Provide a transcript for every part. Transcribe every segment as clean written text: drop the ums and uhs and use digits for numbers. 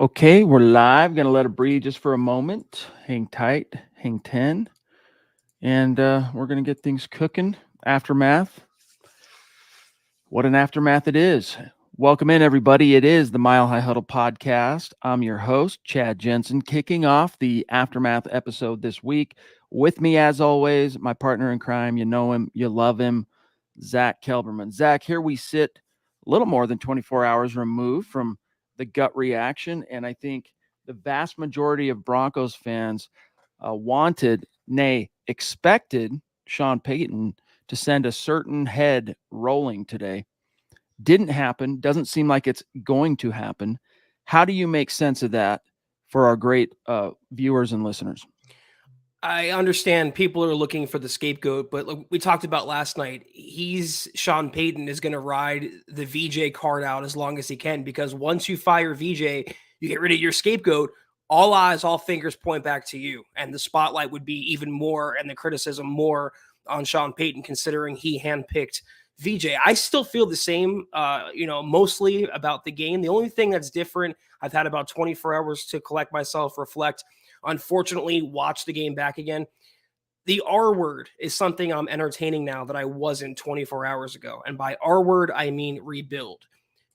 Okay, we're live. Gonna let it breathe just for a moment. Hang tight, hang 10, and we're gonna get things cooking. Aftermath. What an aftermath it is. Welcome in, everybody. It is the Mile High Huddle podcast. I'm your host, Chad Jensen, kicking off the Aftermath episode this week. With me, as always, my partner in crime. You know him, you love him, Zack Kelberman. Zack, here we sit a little more than 24 hours removed from the gut reaction, and I think the vast majority of Broncos fans wanted, nay, expected Sean Payton to send a certain head rolling today. Didn't happen. Doesn't seem like it's going to happen. How do you make sense of that for our great viewers and listeners? I understand people are looking for the scapegoat, but like we talked about last night, Sean Payton is going to ride the VJ card out as long as he can, because once you fire VJ, you get rid of your scapegoat. All eyes, all fingers point back to you, and the spotlight would be even more, and the criticism more on Sean Payton, considering he handpicked VJ. I still feel the same, mostly about the game. The only thing that's different, I've had about 24 hours to collect myself, reflect. Unfortunately, watch the game back again. The R word is something I'm entertaining now that I wasn't 24 hours ago. And by R word, I mean rebuild.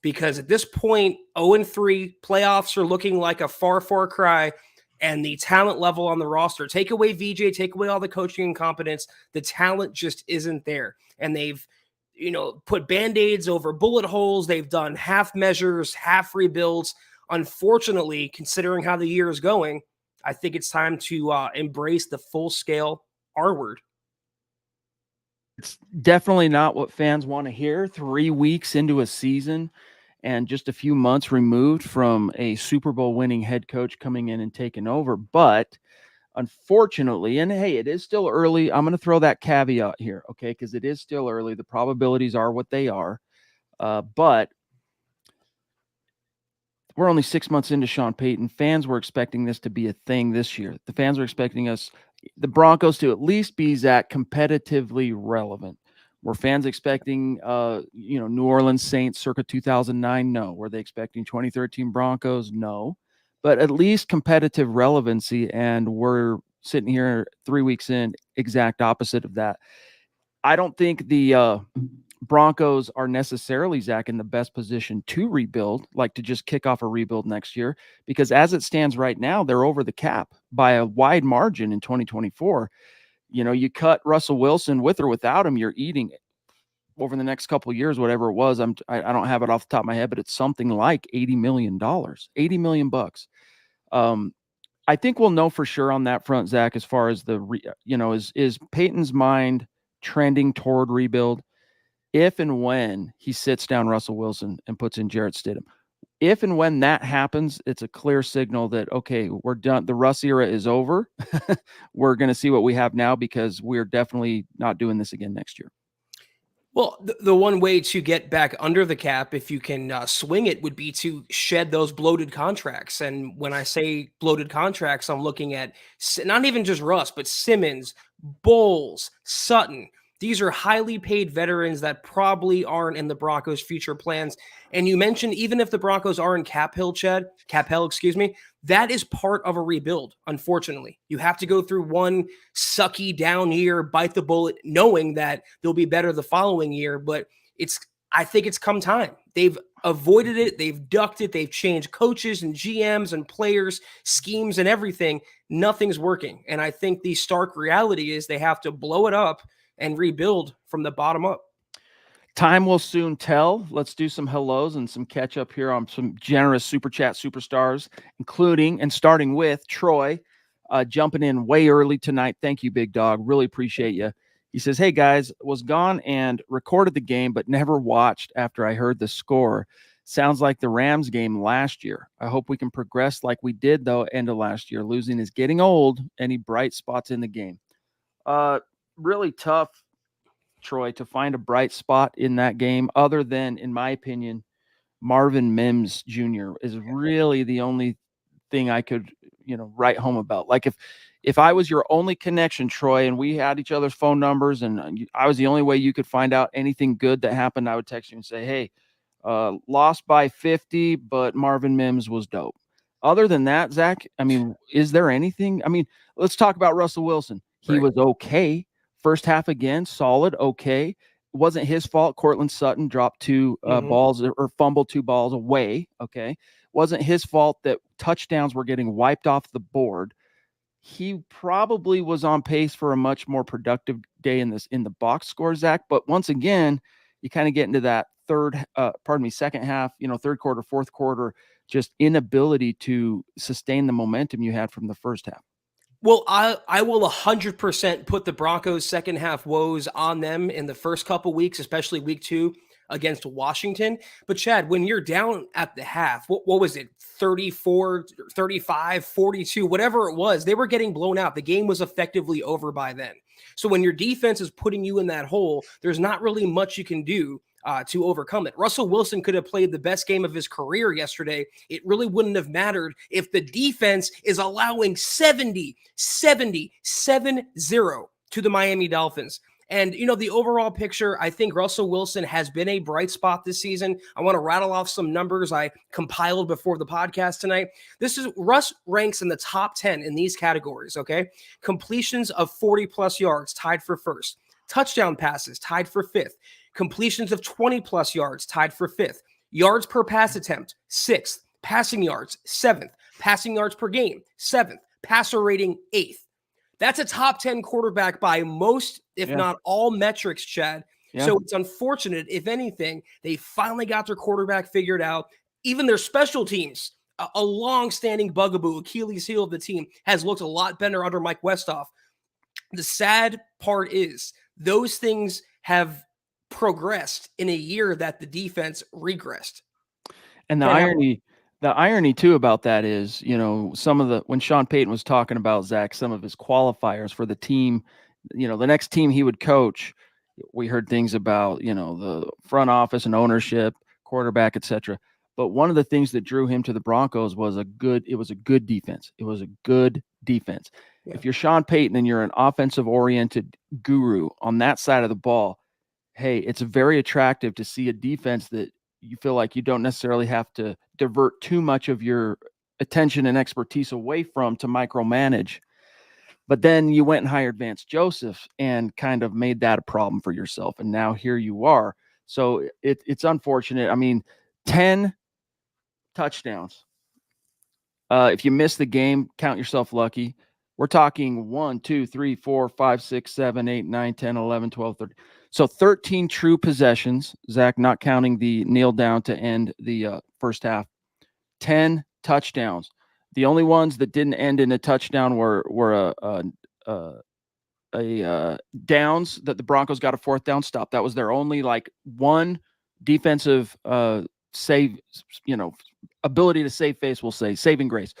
Because at this point, 0-3, playoffs are looking like a far, far cry. And the talent level on the roster, take away VJ, take away all the coaching incompetence, the talent just isn't there. And they've, put Band-Aids over bullet holes. They've done half measures, half rebuilds. Unfortunately, considering how the year is going, I think it's time to embrace the full-scale R word. It's definitely not what fans want to hear 3 weeks into a season and just a few months removed from a Super Bowl winning head coach coming in and taking over. But unfortunately, and hey, it is still early. I'm going to throw that caveat here, okay, because it is still early. The probabilities are what they are. But we're only 6 months into Sean Payton. Fans were expecting this to be a thing this year. The fans were expecting the Broncos, to at least be that competitively relevant. Were fans expecting, New Orleans Saints circa 2009? No. Were they expecting 2013 Broncos? No. But at least competitive relevancy, and we're sitting here 3 weeks in, exact opposite of that. I don't think the Broncos are necessarily, Zach, in the best position to rebuild, like to just kick off a rebuild next year, because as it stands right now, they're over the cap by a wide margin in 2024. You cut Russell Wilson with or without him, you're eating it over the next couple of years, whatever it was. I don't have it off the top of my head, but it's something like $80 million, $80 million bucks. I think we'll know for sure on that front, Zach, as far as is Peyton's mind trending toward rebuild? If and when he sits down Russell Wilson and puts in Jarrett Stidham. If and when that happens, it's a clear signal that, okay, we're done. The Russ era is over. We're going to see what we have now, because we're definitely not doing this again next year. Well, the one way to get back under the cap, if you can swing it, would be to shed those bloated contracts. And when I say bloated contracts, I'm looking at not even just Russ, but Simmons, Bowles, Sutton. These are highly paid veterans that probably aren't in the Broncos' future plans. And you mentioned, even if the Broncos are in cap hell, that is part of a rebuild, unfortunately. You have to go through one sucky down year, bite the bullet, knowing that they'll be better the following year. But I think it's come time. They've avoided it. They've ducked it. They've changed coaches and GMs and players, schemes and everything. Nothing's working. And I think the stark reality is they have to blow it up and rebuild from the bottom up. Time will soon tell. Let's do some hellos and some catch up here on some generous super chat superstars, including and starting with Troy, jumping in way early tonight. Thank you, big dog. Really appreciate you. He says, hey guys, was gone and recorded the game, but never watched after I heard the score. Sounds like the Rams game last year. I hope we can progress like we did, though, end of last year. Losing is getting old. Any bright spots in the game? Really tough, Troy, to find a bright spot in that game, other than, in my opinion, Marvin Mims Jr. is really the only thing I could, write home about. Like if I was your only connection, Troy, and we had each other's phone numbers, and I was the only way you could find out anything good that happened, I would text you and say, hey, lost by 50, but Marvin Mims was dope. other than that, Zach, I mean, is there anything? I mean, let's talk about Russell Wilson. He Right. was okay. First half again, solid, okay. It wasn't his fault. Cortland Sutton dropped two balls or fumbled two balls away. Okay. Wasn't his fault that touchdowns were getting wiped off the board. He probably was on pace for a much more productive day in the box score, Zach. But once again, you kind of get into that second half, third quarter, fourth quarter, just inability to sustain the momentum you had from the first half. Well, I will 100% put the Broncos' second half woes on them in the first couple weeks, especially week 2 against Washington. But Chad, when you're down at the half, what was it? 34, 35, 42, whatever it was, they were getting blown out. The game was effectively over by then. So when your defense is putting you in that hole, there's not really much you can do to overcome it. Russell Wilson could have played the best game of his career yesterday. It really wouldn't have mattered if the defense is allowing 70 to the Miami Dolphins. And, the overall picture, I think Russell Wilson has been a bright spot this season. I want to rattle off some numbers I compiled before the podcast tonight. Russ ranks in the top 10 in these categories, okay? Completions of 40-plus yards, tied for first. Touchdown passes, tied for fifth. Completions of 20-plus yards, tied for fifth. Yards per pass attempt, sixth. Passing yards, seventh. Passing yards per game, seventh. Passer rating, eighth. That's a top 10 quarterback by most, if not all metrics, Chad. Yeah. So it's unfortunate, if anything, they finally got their quarterback figured out. Even their special teams, a long-standing bugaboo, Achilles heel of the team, has looked a lot better under Mike Westhoff. The sad part is those things have progressed in a year that the defense regressed. And the irony too about that is, when Sean Payton was talking about, Zach, some of his qualifiers for the team, the next team he would coach, we heard things about, the front office and ownership, quarterback, etc. But one of the things that drew him to the Broncos was a good defense. It was a good defense. Yeah. If you're Sean Payton and you're an offensive-oriented guru on that side of the ball, hey, it's very attractive to see a defense that you feel like you don't necessarily have to divert too much of your attention and expertise away from to micromanage. But then you went and hired Vance Joseph and kind of made that a problem for yourself. And now here you are. So it's unfortunate. I mean, 10 touchdowns. If you miss the game, count yourself lucky. We're talking 1, 2, 3, 4, 5, 6, 7, 8, 9, 10, 11, 12, 13. So 13 true possessions, Zach, not counting the kneel down to end the first half. 10 touchdowns. The only ones that didn't end in a touchdown were downs that the Broncos got a fourth down stop. That was their only one defensive save, ability to save face, we'll say, saving grace.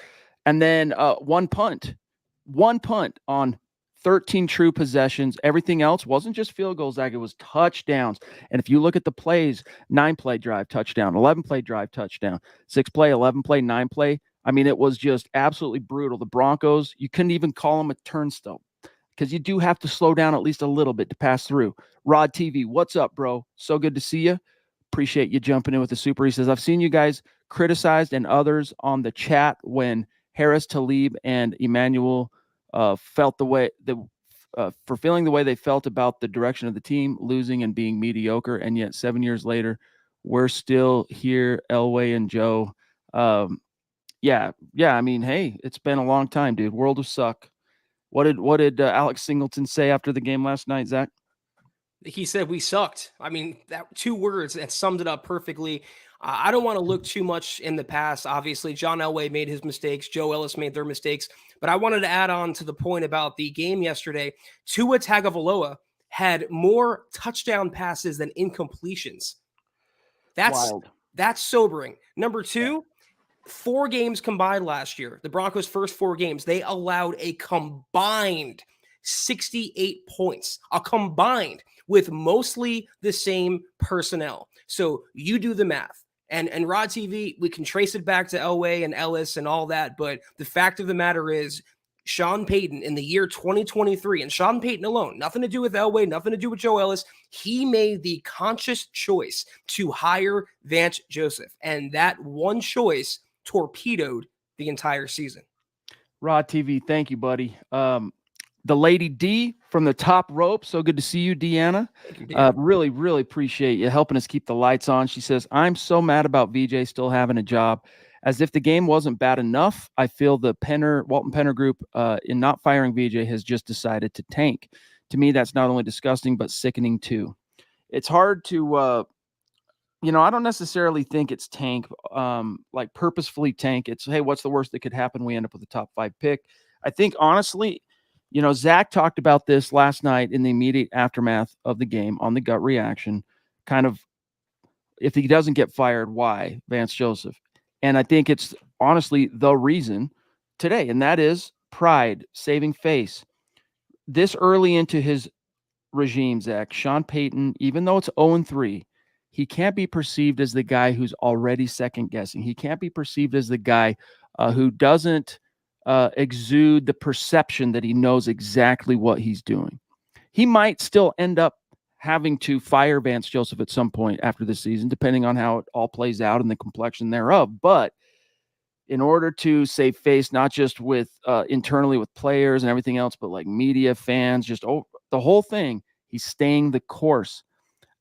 And then one punt on 13 true possessions. Everything else wasn't just field goals, Zach. It was touchdowns. And if you look at the plays, 9-play drive, touchdown, 11-play drive, touchdown, 6-play, 11-play, 9-play. I mean, it was just absolutely brutal. The Broncos, you couldn't even call them a turnstile because you do have to slow down at least a little bit to pass through. Rod TV, what's up, bro? So good to see you. Appreciate you jumping in with the super. He says, I've seen you guys criticized and others on the chat when Harris, Talib, and Emmanuel felt the way for feeling the way they felt about the direction of the team, losing and being mediocre. And yet 7 years later, we're still here, Elway and Joe. Yeah. I mean, hey, it's been a long time, dude. World of suck. What did Alex Singleton say after the game last night, Zach? He said we sucked. I mean, that 2 words that summed it up perfectly. I don't want to look too much in the past. Obviously, John Elway made his mistakes. Joe Ellis made their mistakes. But I wanted to add on to the point about the game yesterday. Tua Tagovailoa had more touchdown passes than incompletions. That's wild. That's sobering. Number 2, 4 games combined last year. The Broncos' first 4 games, they allowed a combined 68 points. A combined, with mostly the same personnel. So you do the math. And Rod TV, we can trace it back to Elway and Ellis and all that, but the fact of the matter is Sean Payton in the year 2023, and Sean Payton alone, nothing to do with Elway, nothing to do with Joe Ellis, he made the conscious choice to hire Vance Joseph, and that one choice torpedoed the entire season. Rod TV, thank you, buddy. The Lady D from the top rope. So good to see you, Deanna. Thank you, Dan. Really, really appreciate you helping us keep the lights on. She says, I'm so mad about VJ still having a job. As if the game wasn't bad enough, I feel the Walton Penner group in not firing VJ has just decided to tank. To me, that's not only disgusting, but sickening too. It's hard to, I don't necessarily think it's tank, like purposefully tank. It's, hey, what's the worst that could happen? We end up with a top 5 pick. I think, honestly, Zach talked about this last night in the immediate aftermath of the game on the gut reaction, kind of, if he doesn't get fired, why? Vance Joseph. And I think it's honestly the reason today, and that is pride, saving face. This early into his regime, Zach, Sean Payton, even though it's 0-3, he can't be perceived as the guy who's already second guessing. He can't be perceived as the guy who doesn't exude the perception that he knows exactly what he's doing. He might still end up having to fire Vance Joseph at some point after the season, depending on how it all plays out and the complexion thereof. But in order to save face, not just with internally with players and everything else, but like media, fans, just the whole thing, he's staying the course.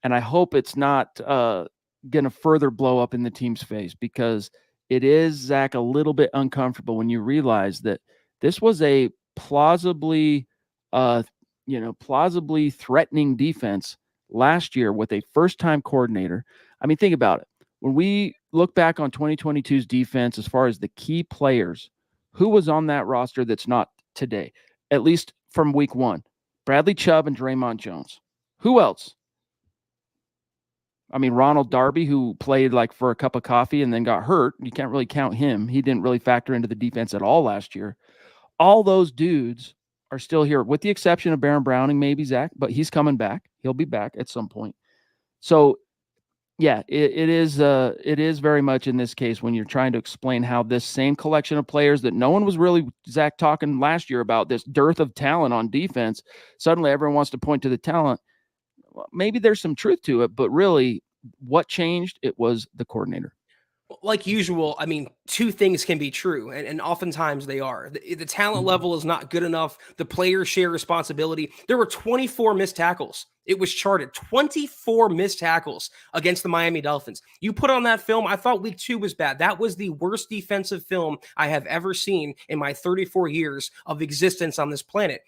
And I hope it's not going to further blow up in the team's face, because it is, Zach, a little bit uncomfortable when you realize that this was a plausibly threatening defense last year with a first-time coordinator. I mean, think about it. When we look back on 2022's defense, as far as the key players, who was on that roster that's not today, at least from week 1? Bradley Chubb and Draymond Jones. Who else? I mean, Ronald Darby, who played like for a cup of coffee and then got hurt. You can't really count him. He didn't really factor into the defense at all last year. All those dudes are still here, with the exception of Baron Browning, maybe, Zach, but he's coming back. He'll be back at some point. So, yeah, it is very much in this case when you're trying to explain how this same collection of players that no one was really, Zach, talking last year about, this dearth of talent on defense, suddenly everyone wants to point to the talent. Well, maybe there's some truth to it, but really what changed? It was the coordinator. Like usual, I mean, two things can be true, and oftentimes they are. The talent level is not good enough. The players share responsibility. There were 24 missed tackles. It was charted 24 missed tackles against the Miami Dolphins. You put on that film, I thought week 2 was bad. That was the worst defensive film I have ever seen in my 34 years of existence on this planet.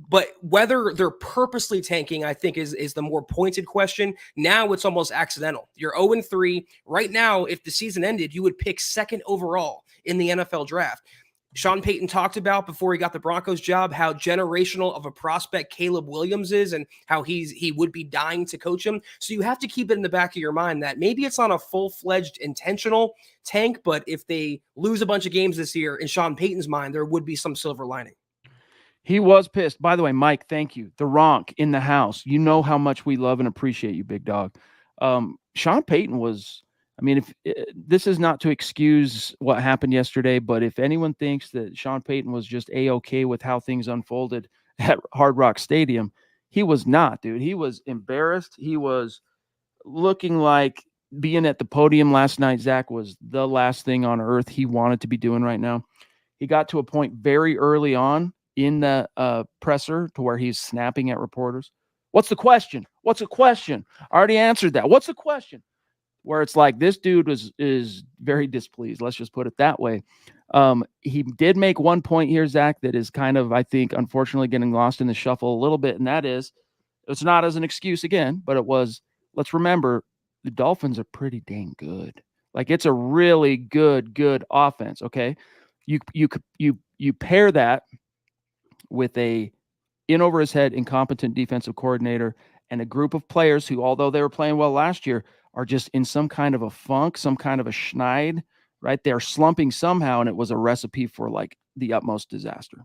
But whether they're purposely tanking, I think is the more pointed question. Now it's almost accidental. You're 0-3. Right now, if the season ended, you would pick 2nd overall in the NFL draft. Sean Payton talked about before he got the Broncos job how generational of a prospect Caleb Williams is and how he would be dying to coach him. So you have to keep it in the back of your mind that maybe it's not a full-fledged intentional tank, but if they lose a bunch of games this year, in Sean Payton's mind, there would be some silver lining. He was pissed. By the way, Mike, thank you. The Ronk in the house. You know how much we love and appreciate you, big dog. Sean Payton was, I mean, if this is not to excuse what happened yesterday, but if anyone thinks that Sean Payton was just A-okay with how things unfolded at Hard Rock Stadium, he was not, dude. He was embarrassed. He was looking like being at the podium last night, Zach, was the last thing on earth he wanted to be doing right now. He got to a point very early on in the presser to where he's snapping at reporters. What's the question? What's the question? I already answered that. What's the question? Where it's like, this dude is very displeased. Let's just put it that way. He did make one point here, Zach, that is kind of, I think, unfortunately getting lost in the shuffle a little bit. And that is, it's not as an excuse again, but it was, let's remember, the Dolphins are pretty dang good. Like, it's a really good offense. Okay. You pair that with a in over his head incompetent defensive coordinator and a group of players who, although they were playing well last year, are just in some kind of a funk, some kind of a schneid, right? They're slumping somehow, and it was a recipe for like the utmost disaster.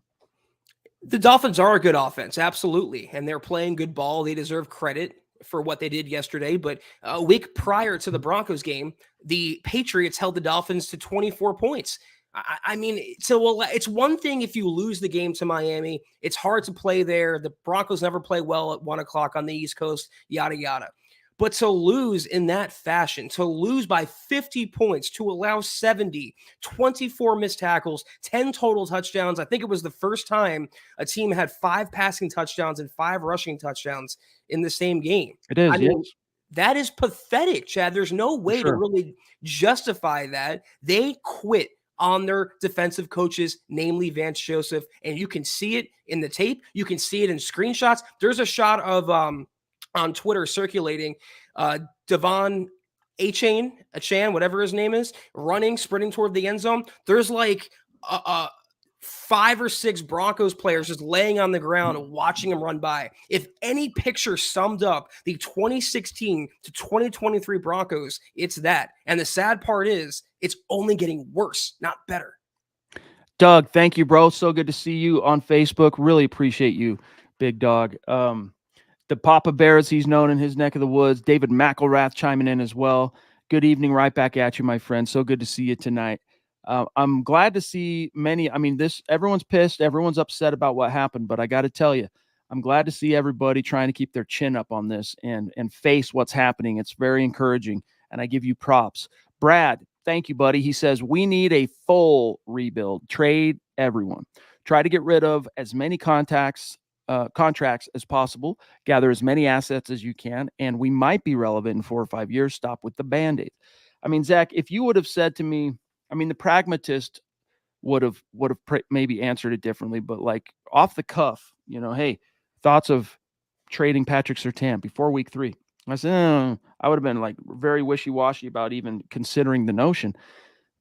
The Dolphins are a good offense, absolutely, and they're playing good ball. They deserve credit for what they did yesterday, but a week prior to the Broncos game, the Patriots held the Dolphins to 24 points. I mean, so it's one thing if you lose the game to Miami. It's hard to play there. The Broncos never play well at 1 o'clock on the East Coast, yada, yada. But to lose in that fashion, to lose by 50 points, to allow 70, 24 missed tackles, 10 total touchdowns. I think it was the first time a team had 5 passing touchdowns and 5 rushing touchdowns in the same game. It is, I yes, mean, that is pathetic, Chad. There's no for way to sure. really justify that. They quit on their defensive coaches, namely Vance Joseph, and you can see it in the tape. You can see it in screenshots. There's a shot of on Twitter circulating Devon Achan, whatever his name is, sprinting toward the end zone. There's like 5 or 6 Broncos players just laying on the ground and watching him run by. If any picture summed up the 2016 to 2023 Broncos, it's that. And the sad part is it's only getting worse, not better. Doug, thank you, bro. So good to see you on Facebook. Really appreciate you, big dog. The Papa Bear, as he's known in his neck of the woods, David McElrath chiming in as well. Good evening, right back at you, my friend. So good to see you tonight. I'm glad to see many. I mean, everyone's pissed, everyone's upset about what happened, but I got to tell you, I'm glad to see everybody trying to keep their chin up on this and face what's happening. It's very encouraging, and I give you props. Brad, thank you, buddy. He says we need a full rebuild. Trade everyone. Try to get rid of as many contracts as possible, gather as many assets as you can, and we might be relevant in 4 or 5 years. Stop with the Band-Aid. I mean, Zach, if you would have said to me, I mean, the pragmatist would have maybe answered it differently, but like off the cuff, hey, thoughts of trading Patrick Surtain before week 3. I said, I would have been like very wishy-washy about even considering the notion.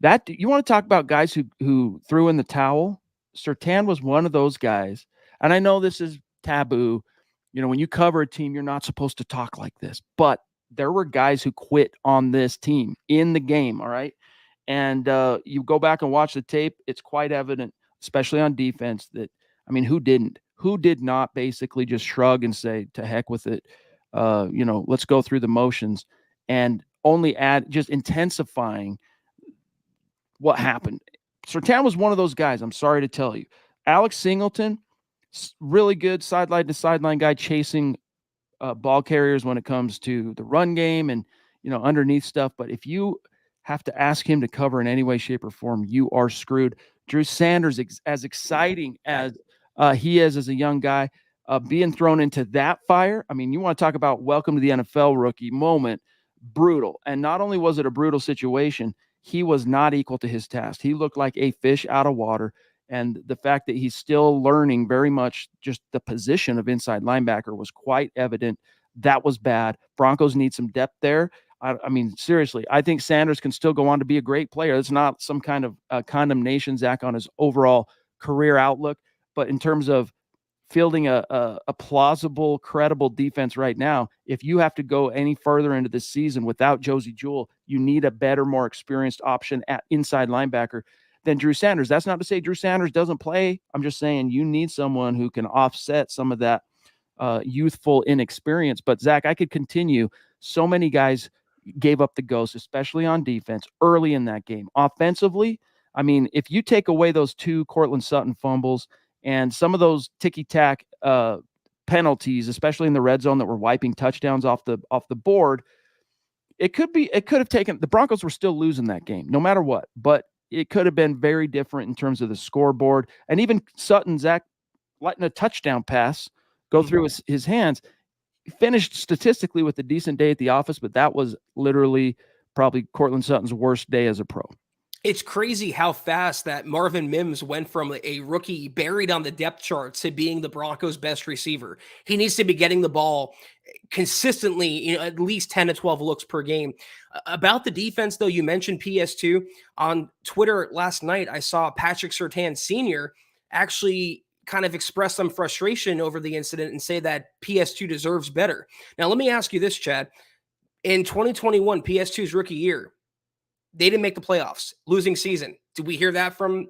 That you want to talk about guys who threw in the towel? Surtain was one of those guys. And I know this is taboo. When you cover a team, you're not supposed to talk like this. But there were guys who quit on this team in the game, all right? And you go back and watch the tape, it's quite evident, especially on defense, that, I mean, who didn't? Who did not basically just shrug and say, to heck with it, let's go through the motions, and only just intensifying what happened. Surtain was one of those guys, I'm sorry to tell you. Alex Singleton, really good sideline to sideline guy, chasing ball carriers when it comes to the run game and, underneath stuff. But if you have to ask him to cover in any way, shape, or form, you are screwed. Drew Sanders, as exciting as he is as a young guy, being thrown into that fire. I mean, you want to talk about welcome to the NFL rookie moment. Brutal. And not only was it a brutal situation, he was not equal to his task. He looked like a fish out of water. And the fact that he's still learning very much just the position of inside linebacker was quite evident. That was bad. Broncos need some depth there. I mean, seriously, I think Sanders can still go on to be a great player. It's not some kind of condemnation, Zach, on his overall career outlook. But in terms of fielding a plausible, credible defense right now, if you have to go any further into this season without Josie Jewell, you need a better, more experienced option at inside linebacker than Drew Sanders. That's not to say Drew Sanders doesn't play. I'm just saying you need someone who can offset some of that youthful inexperience. But Zach, I could continue. So many guys gave up the ghost, especially on defense early in that game. Offensively, I mean, if you take away those 2 Cortland Sutton fumbles and some of those ticky-tack penalties, especially in the red zone that were wiping touchdowns off the board, it could have taken, the Broncos were still losing that game no matter what, but it could have been very different in terms of the scoreboard. And even Sutton, Zach, letting a touchdown pass go through his hands, finished statistically with a decent day at the office, but that was literally probably Cortland Sutton's worst day as a pro. It's crazy how fast that Marvin Mims went from a rookie buried on the depth chart to being the Broncos' best receiver. He needs to be getting the ball consistently, at least 10 to 12 looks per game. About the defense, though, you mentioned PS2. On Twitter last night, I saw Patrick Surtain Sr. actually kind of express some frustration over the incident and say that PS2 deserves better. Now, let me ask you this, Chad. In 2021, PS2's rookie year, they didn't make the playoffs, losing season. Did we hear that from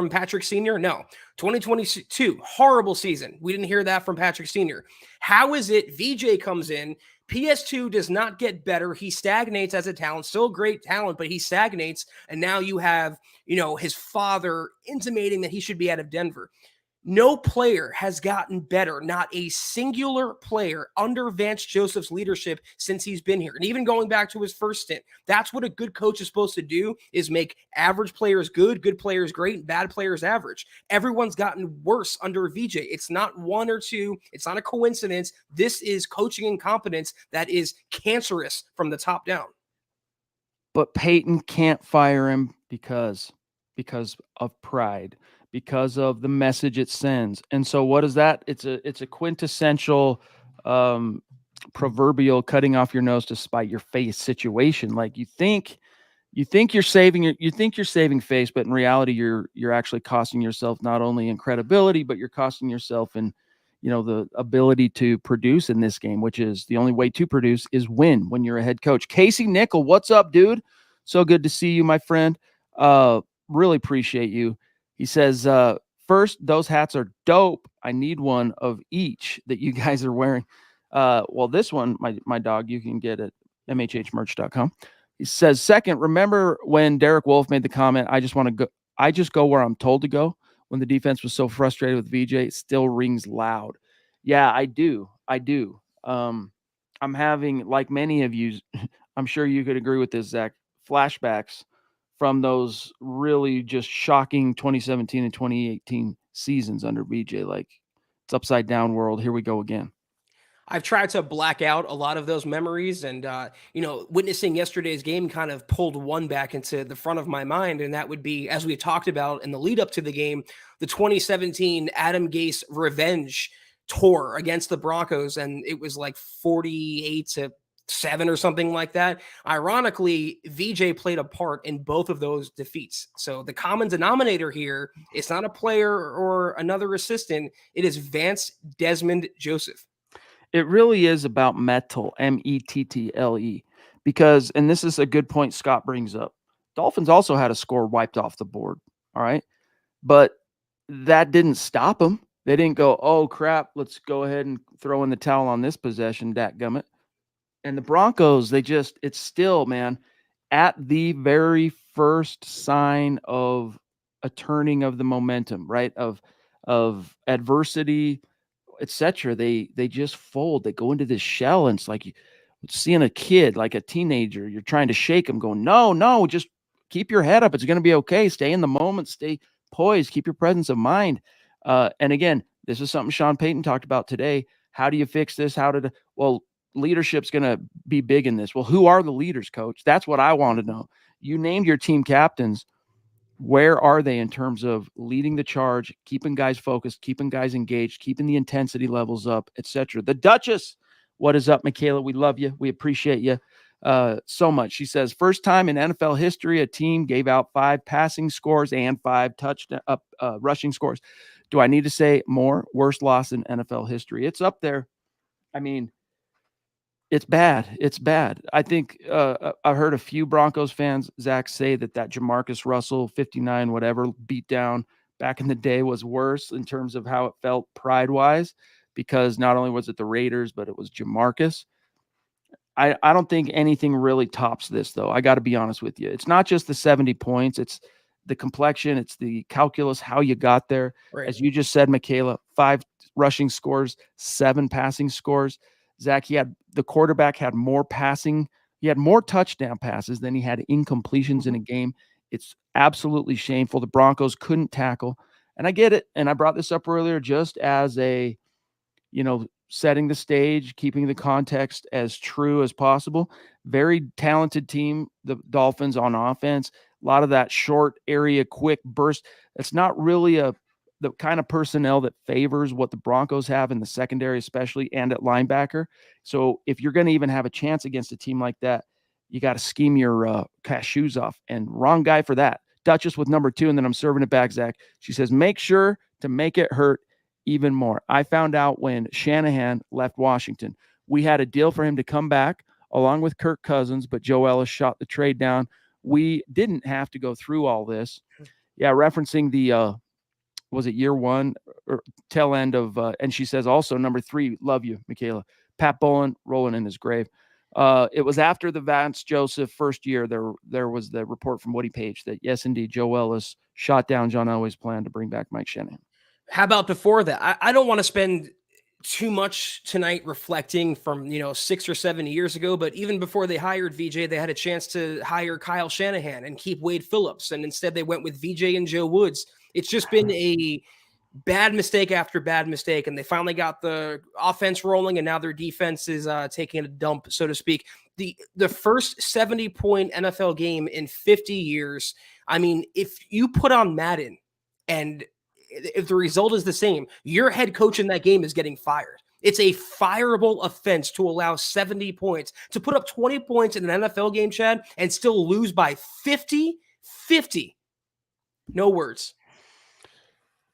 Patrick Sr.? No. 2022, horrible season. We didn't hear that from Patrick Sr. How is it VJ comes in, PS2 does not get better. He stagnates as a talent, still great talent, but he stagnates. And now you have, his father intimating that he should be out of Denver. No player has gotten better, not a singular player under Vance Joseph's leadership since he's been here. And even going back to his first stint, that's what a good coach is supposed to do, is make average players good players great, and bad players average. Everyone's gotten worse under VJ. It's not one or two. It's not a coincidence. This is coaching incompetence that is cancerous from the top down. But Payton can't fire him because of pride, because of the message it sends. And so what is that? It's a quintessential proverbial cutting off your nose to spite your face situation. Like you think you're saving face, but in reality you're actually costing yourself not only in credibility, but you're costing yourself in the ability to produce in this game, which is the only way to produce is win when you're a head coach. Casey Nickel, what's up, dude? So good to see you, my friend. Really appreciate you. He says, first, those hats are dope. I need one of each that you guys are wearing. Well, this one, my dog, you can get at mhhmerch.com. He says, second, remember when Derek Wolfe made the comment, I just go where I'm told to go, when the defense was so frustrated with VJ? It still rings loud. Yeah, I do. I'm having, like many of you, I'm sure you could agree with this, Zach, flashbacks from those really just shocking 2017 and 2018 seasons under VJ. Like, it's upside down world. Here we go again. I've tried to black out a lot of those memories, and witnessing yesterday's game kind of pulled one back into the front of my mind, and that would be, as we talked about in the lead up to the game, the 2017 Adam Gase revenge tour against the Broncos, and it was like 48-7 or something like that. Ironically, VJ played a part in both of those defeats. So the common denominator here, it's not a player or another assistant, it is Vance Desmond Joseph. It really is about mettle, Mettle, because, and this is a good point Scott brings up, Dolphins also had a score wiped off the board. All right. But that didn't stop them. They didn't go, oh crap, let's go ahead and throw in the towel on this possession, datgummit. And the Broncos, it's still, man, at the very first sign of a turning of the momentum, right? Of adversity, etc. They just fold. They go into this shell, and it's like seeing a kid, like a teenager. You're trying to shake them, going, no, just keep your head up. It's going to be okay. Stay in the moment. Stay poised. Keep your presence of mind. And again, this is something Sean Payton talked about today. How do you fix this? Leadership's going to be big in this. Well, who are the leaders, coach? That's what I want to know. You named your team captains. Where are they in terms of leading the charge, keeping guys focused, keeping guys engaged, keeping the intensity levels up, etc.? The Duchess, what is up, Michaela? We love you. We appreciate you so much. She says, first time in NFL history, a team gave out 5 passing scores and 5 rushing scores. Do I need to say more? Worst loss in NFL history. It's up there. I mean, it's bad. It's bad. I think I've heard a few Broncos fans, Zach, say that Jamarcus Russell 59 whatever beat down back in the day was worse in terms of how it felt pride-wise, because not only was it the Raiders, but it was Jamarcus. I don't think anything really tops this, though. I got to be honest with you. It's not just the 70 points. It's the complexion. It's the calculus, how you got there. Right. As you just said, Michaela, 5 rushing scores, 7 passing scores. Zach, the quarterback had more passing. He had more touchdown passes than he had incompletions in a game. It's absolutely shameful. The Broncos couldn't tackle. And I get it. And I brought this up earlier just as a, setting the stage, keeping the context as true as possible. Very talented team, the Dolphins on offense. A lot of that short area, quick burst. It's not really the kind of personnel that favors what the Broncos have in the secondary, especially, and at linebacker. So if you're going to even have a chance against a team like that, you got to scheme your cashews off. And wrong guy for that. Duchess with number 2, and then I'm serving it back, Zach. She says, make sure to make it hurt even more. I found out when Shanahan left Washington. We had a deal for him to come back along with Kirk Cousins, but Joe Ellis shot the trade down. We didn't have to go through all this. Yeah, referencing the was it year 1 or tail end of and she says also number 3, love you, Michaela. Pat Bowlen rolling in his grave. It was after the Vance Joseph first year. There was the report from Woody Page that yes, indeed, Joe Ellis shot down John Elway's plan to bring back Mike Shanahan. How about before that? I don't want to spend too much tonight reflecting from 6 or 7 years ago, but even before they hired VJ, they had a chance to hire Kyle Shanahan and keep Wade Phillips, and instead they went with VJ and Joe Woods. It's just been a bad mistake after bad mistake, and they finally got the offense rolling, and now their defense is taking a dump, so to speak. The first 70-point NFL game in 50 years. I mean, if you put on Madden and if the result is the same, your head coach in that game is getting fired. It's a fireable offense to allow 70 points, to put up 20 points in an NFL game, Chad, and still lose by 50. No words.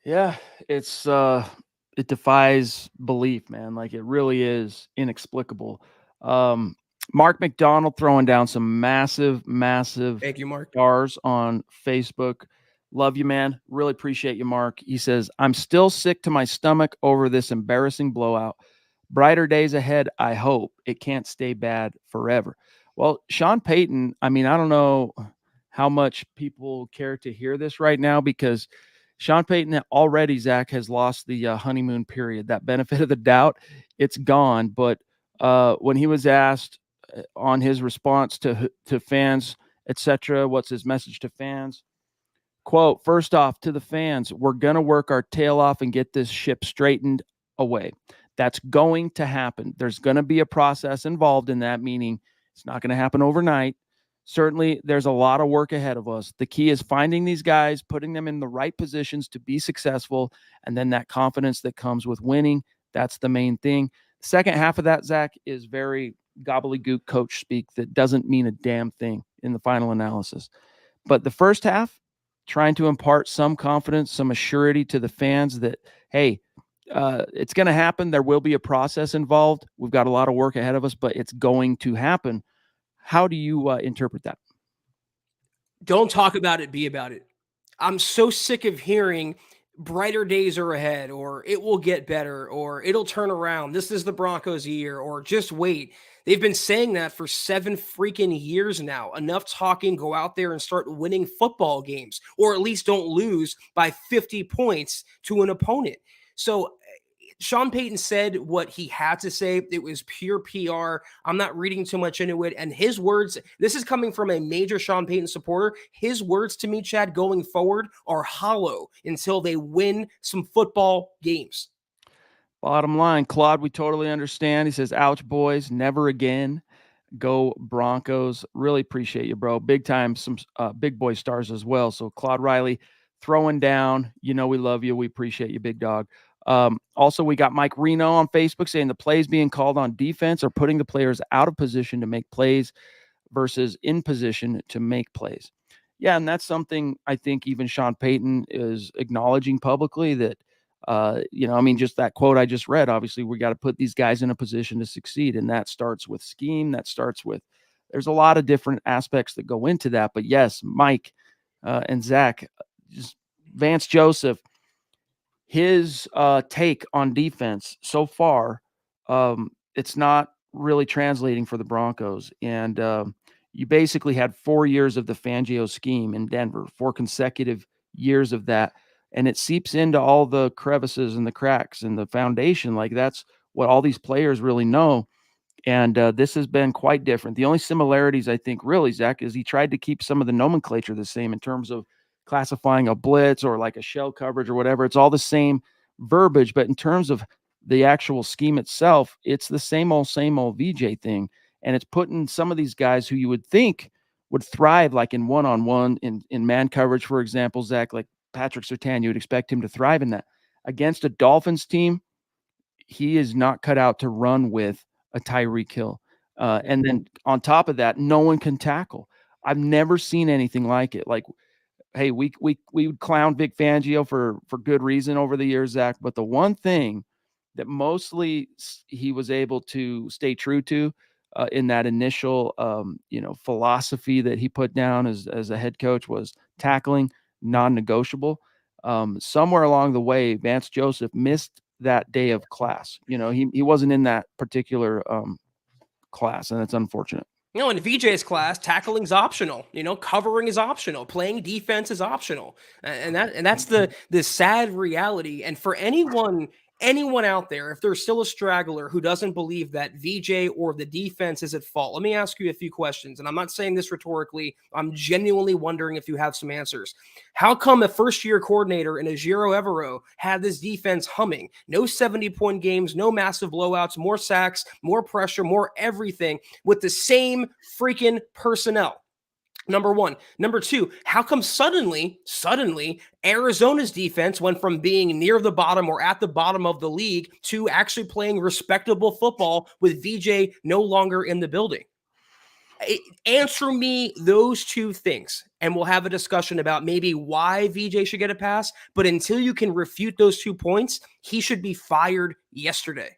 Yeah, it's it defies belief, man. Like it really is inexplicable. Um, Mark McDonald throwing down some massive Thank you, Mark. stars on Facebook. Love you, man. Really appreciate you, Mark. He says, I'm still sick to my stomach over this embarrassing blowout. Brighter days ahead, I hope. It can't stay bad forever. Well, Sean Payton, I mean, I don't know how much people care to hear this right now because Sean Payton already, Zach, has lost the honeymoon period. That benefit of the doubt, it's gone. But when he was asked on his response to fans, etc., what's his message to fans? Quote, first off, to the fans, we're going to work our tail off and get this ship straightened away. That's going to happen. There's going to be a process involved in that, meaning it's not going to happen overnight. Certainly, there's a lot of work ahead of us. The key is finding these guys, putting them in the right positions to be successful, and then that confidence that comes with winning. That's the main thing. The second half of that, Zach, is very gobbledygook coach speak that doesn't mean a damn thing in the final analysis. But the first half, trying to impart some confidence, some assurity to the fans that, hey, it's going to happen. There will be a process involved. We've got a lot of work ahead of us, but it's going to happen. How do you interpret that? Don't talk about it, be about it. I'm so sick of hearing brighter days are ahead, or it will get better, or it'll turn around. This is the Broncos year, or just wait. They've been saying that for 7 freaking years now. Enough talking, go out there and start winning football games, or at least don't lose by 50 points to an opponent. So Sean Payton said what he had to say. It was pure PR. I'm not reading too much into it. And his words, this is coming from a major Sean Payton supporter. His words to me, Chad, going forward are hollow until they win some football games. Bottom line, Claude, we totally understand. He says, ouch, boys, never again. Go Broncos. Really appreciate you, bro. Big time, some big boy stars as well. So Claude Riley throwing down. You know we love you. We appreciate you, big dog. Also, we got Mike Reno on Facebook saying the plays being called on defense are putting the players out of position to make plays versus in position to make plays. Yeah, and that's something I think even Sean Payton is acknowledging publicly that, I mean, just that quote I just read, obviously we got to put these guys in a position to succeed. And that starts with scheme. That starts with, there's a lot of different aspects that go into that. But yes, Mike and Zach, just Vance Joseph, his take on defense so far, it's not really translating for the Broncos. And you basically had 4 years of the Fangio scheme in Denver, 4 consecutive years of that. And it seeps into all the crevices and the cracks and the foundation. Like that's what all these players really know. And this has been quite different. The only similarities, I think, really, Zach, is he tried to keep some of the nomenclature the same in terms of classifying a blitz or like a shell coverage or whatever. It's all the same verbiage. But in terms of the actual scheme itself, it's the same old VJ thing. And it's putting some of these guys who you would think would thrive like in one-on-one, in man coverage, for example, Zach, like Patrick Surtain, you would expect him to thrive in that. Against a Dolphins team, he is not cut out to run with a Tyreek Hill. And then on top of that, no one can tackle. I've never seen anything like it. Like, hey, we would clown Vic Fangio for good reason over the years, Zach. But the one thing that mostly he was able to stay true to in that initial philosophy that he put down as a head coach was tackling, non-negotiable. Somewhere along the way, Vance Joseph missed that day of class. He wasn't in that particular class, and it's unfortunate. In VJ's class, tackling's optional. Covering is optional. Playing defense is optional, and that's the sad reality. And for anyone out there, if there's still a straggler who doesn't believe that VJ or the defense is at fault, let me ask you a few questions. And I'm not saying this rhetorically. I'm genuinely wondering if you have some answers. How come a first-year coordinator in Ejiro Evero had this defense humming? No 70-point games, no massive blowouts, more sacks, more pressure, more everything with the same freaking personnel. Number one. Number two, how come suddenly, Arizona's defense went from being near the bottom or at the bottom of the league to actually playing respectable football with VJ no longer in the building? Answer me those two things, and we'll have a discussion about maybe why VJ should get a pass. But until you can refute those 2 points, he should be fired yesterday.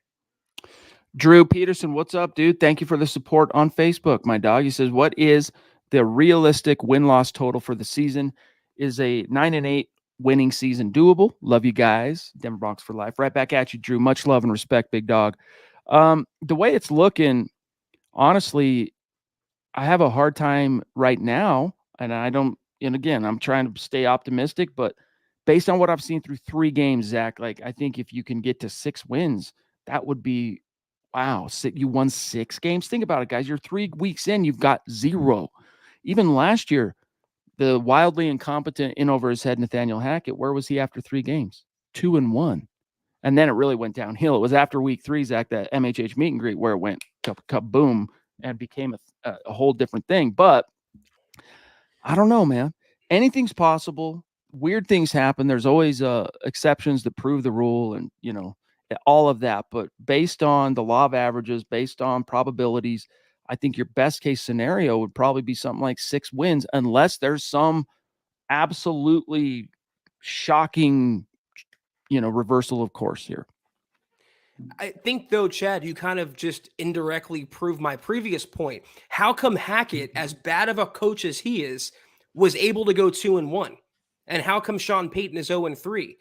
Drew Peterson, what's up, dude? Thank you for the support on Facebook, my dog. He says, what is the realistic win-loss total for the season? Is a 9-8 winning season doable? Love you guys. Denver Broncos for life. Right back at you, Drew. Much love and respect, big dog. The way it's looking, honestly, I have a hard time right now, and again, I'm trying to stay optimistic, but based on what I've seen through 3 games, Zach, I think if you can get to 6 wins, that would be, wow. You won 6 games. Think about it, guys. You're 3 weeks in, you've got 0. Even last year, the wildly incompetent in over his head Nathaniel Hackett, where was he after 3 games? 2-1. And then it really went downhill. It was after week 3, Zach, that MHH meet and greet where it went kaboom and became a whole different thing. But I don't know, man. Anything's possible. Weird things happen. There's always exceptions that prove the rule and, all of that. But based on the law of averages, based on probabilities, I think your best case scenario would probably be something like 6 wins, unless there's some absolutely shocking, reversal of course here. I think, though, Chad, you kind of just indirectly proved my previous point. How come Hackett, as bad of a coach as he is, was able to go 2-1? And how come Sean Payton is 0-3?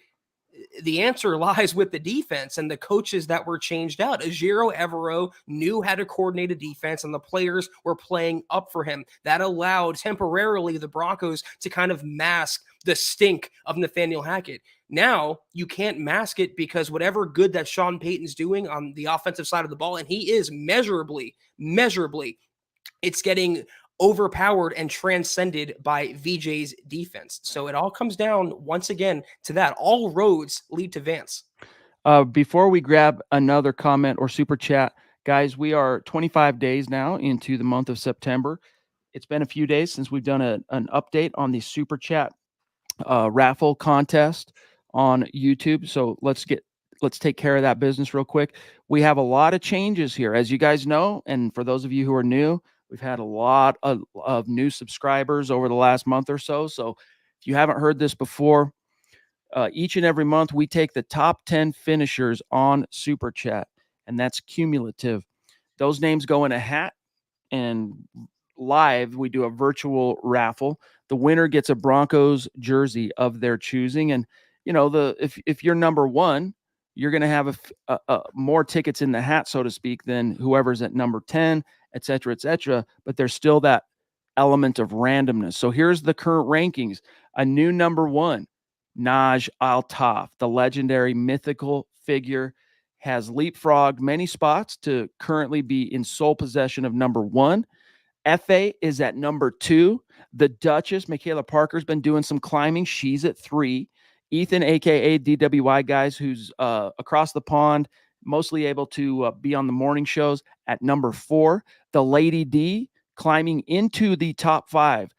The answer lies with the defense and the coaches that were changed out. Ejiro Evero knew how to coordinate a defense, and the players were playing up for him. That allowed temporarily the Broncos to kind of mask the stink of Nathaniel Hackett. Now you can't mask it because whatever good that Sean Payton's doing on the offensive side of the ball, and he is measurably, it's getting overpowered and transcended by VJ's defense. So it all comes down once again to that. All roads lead to Vance. Before we grab another comment or super chat, guys, we are 25 days now into the month of September. It's been a few days since we've done an update on the super chat raffle contest on YouTube. So let's take care of that business real quick. We have a lot of changes here, as you guys know, and for those of you who are new, we've had a lot of new subscribers over the last month or so. So if you haven't heard this before, each and every month we take the top 10 finishers on Super Chat, and that's cumulative. Those names go in a hat, and live we do a virtual raffle. The winner gets a Broncos jersey of their choosing, and if you're number 1, you're going to have more tickets in the hat, so to speak, than whoever's at number 10, et cetera, et cetera. But there's still that element of randomness. So here's the current rankings. A new number 1, Naj Altaf, the legendary mythical figure, has leapfrogged many spots to currently be in sole possession of number 1. FA is at number 2. The Duchess, Michaela Parker's been doing some climbing. She's at 3. Ethan, a.k.a. DWI guys, who's across the pond, mostly able to be on the morning shows, at number 4. The Lady D climbing into the top 5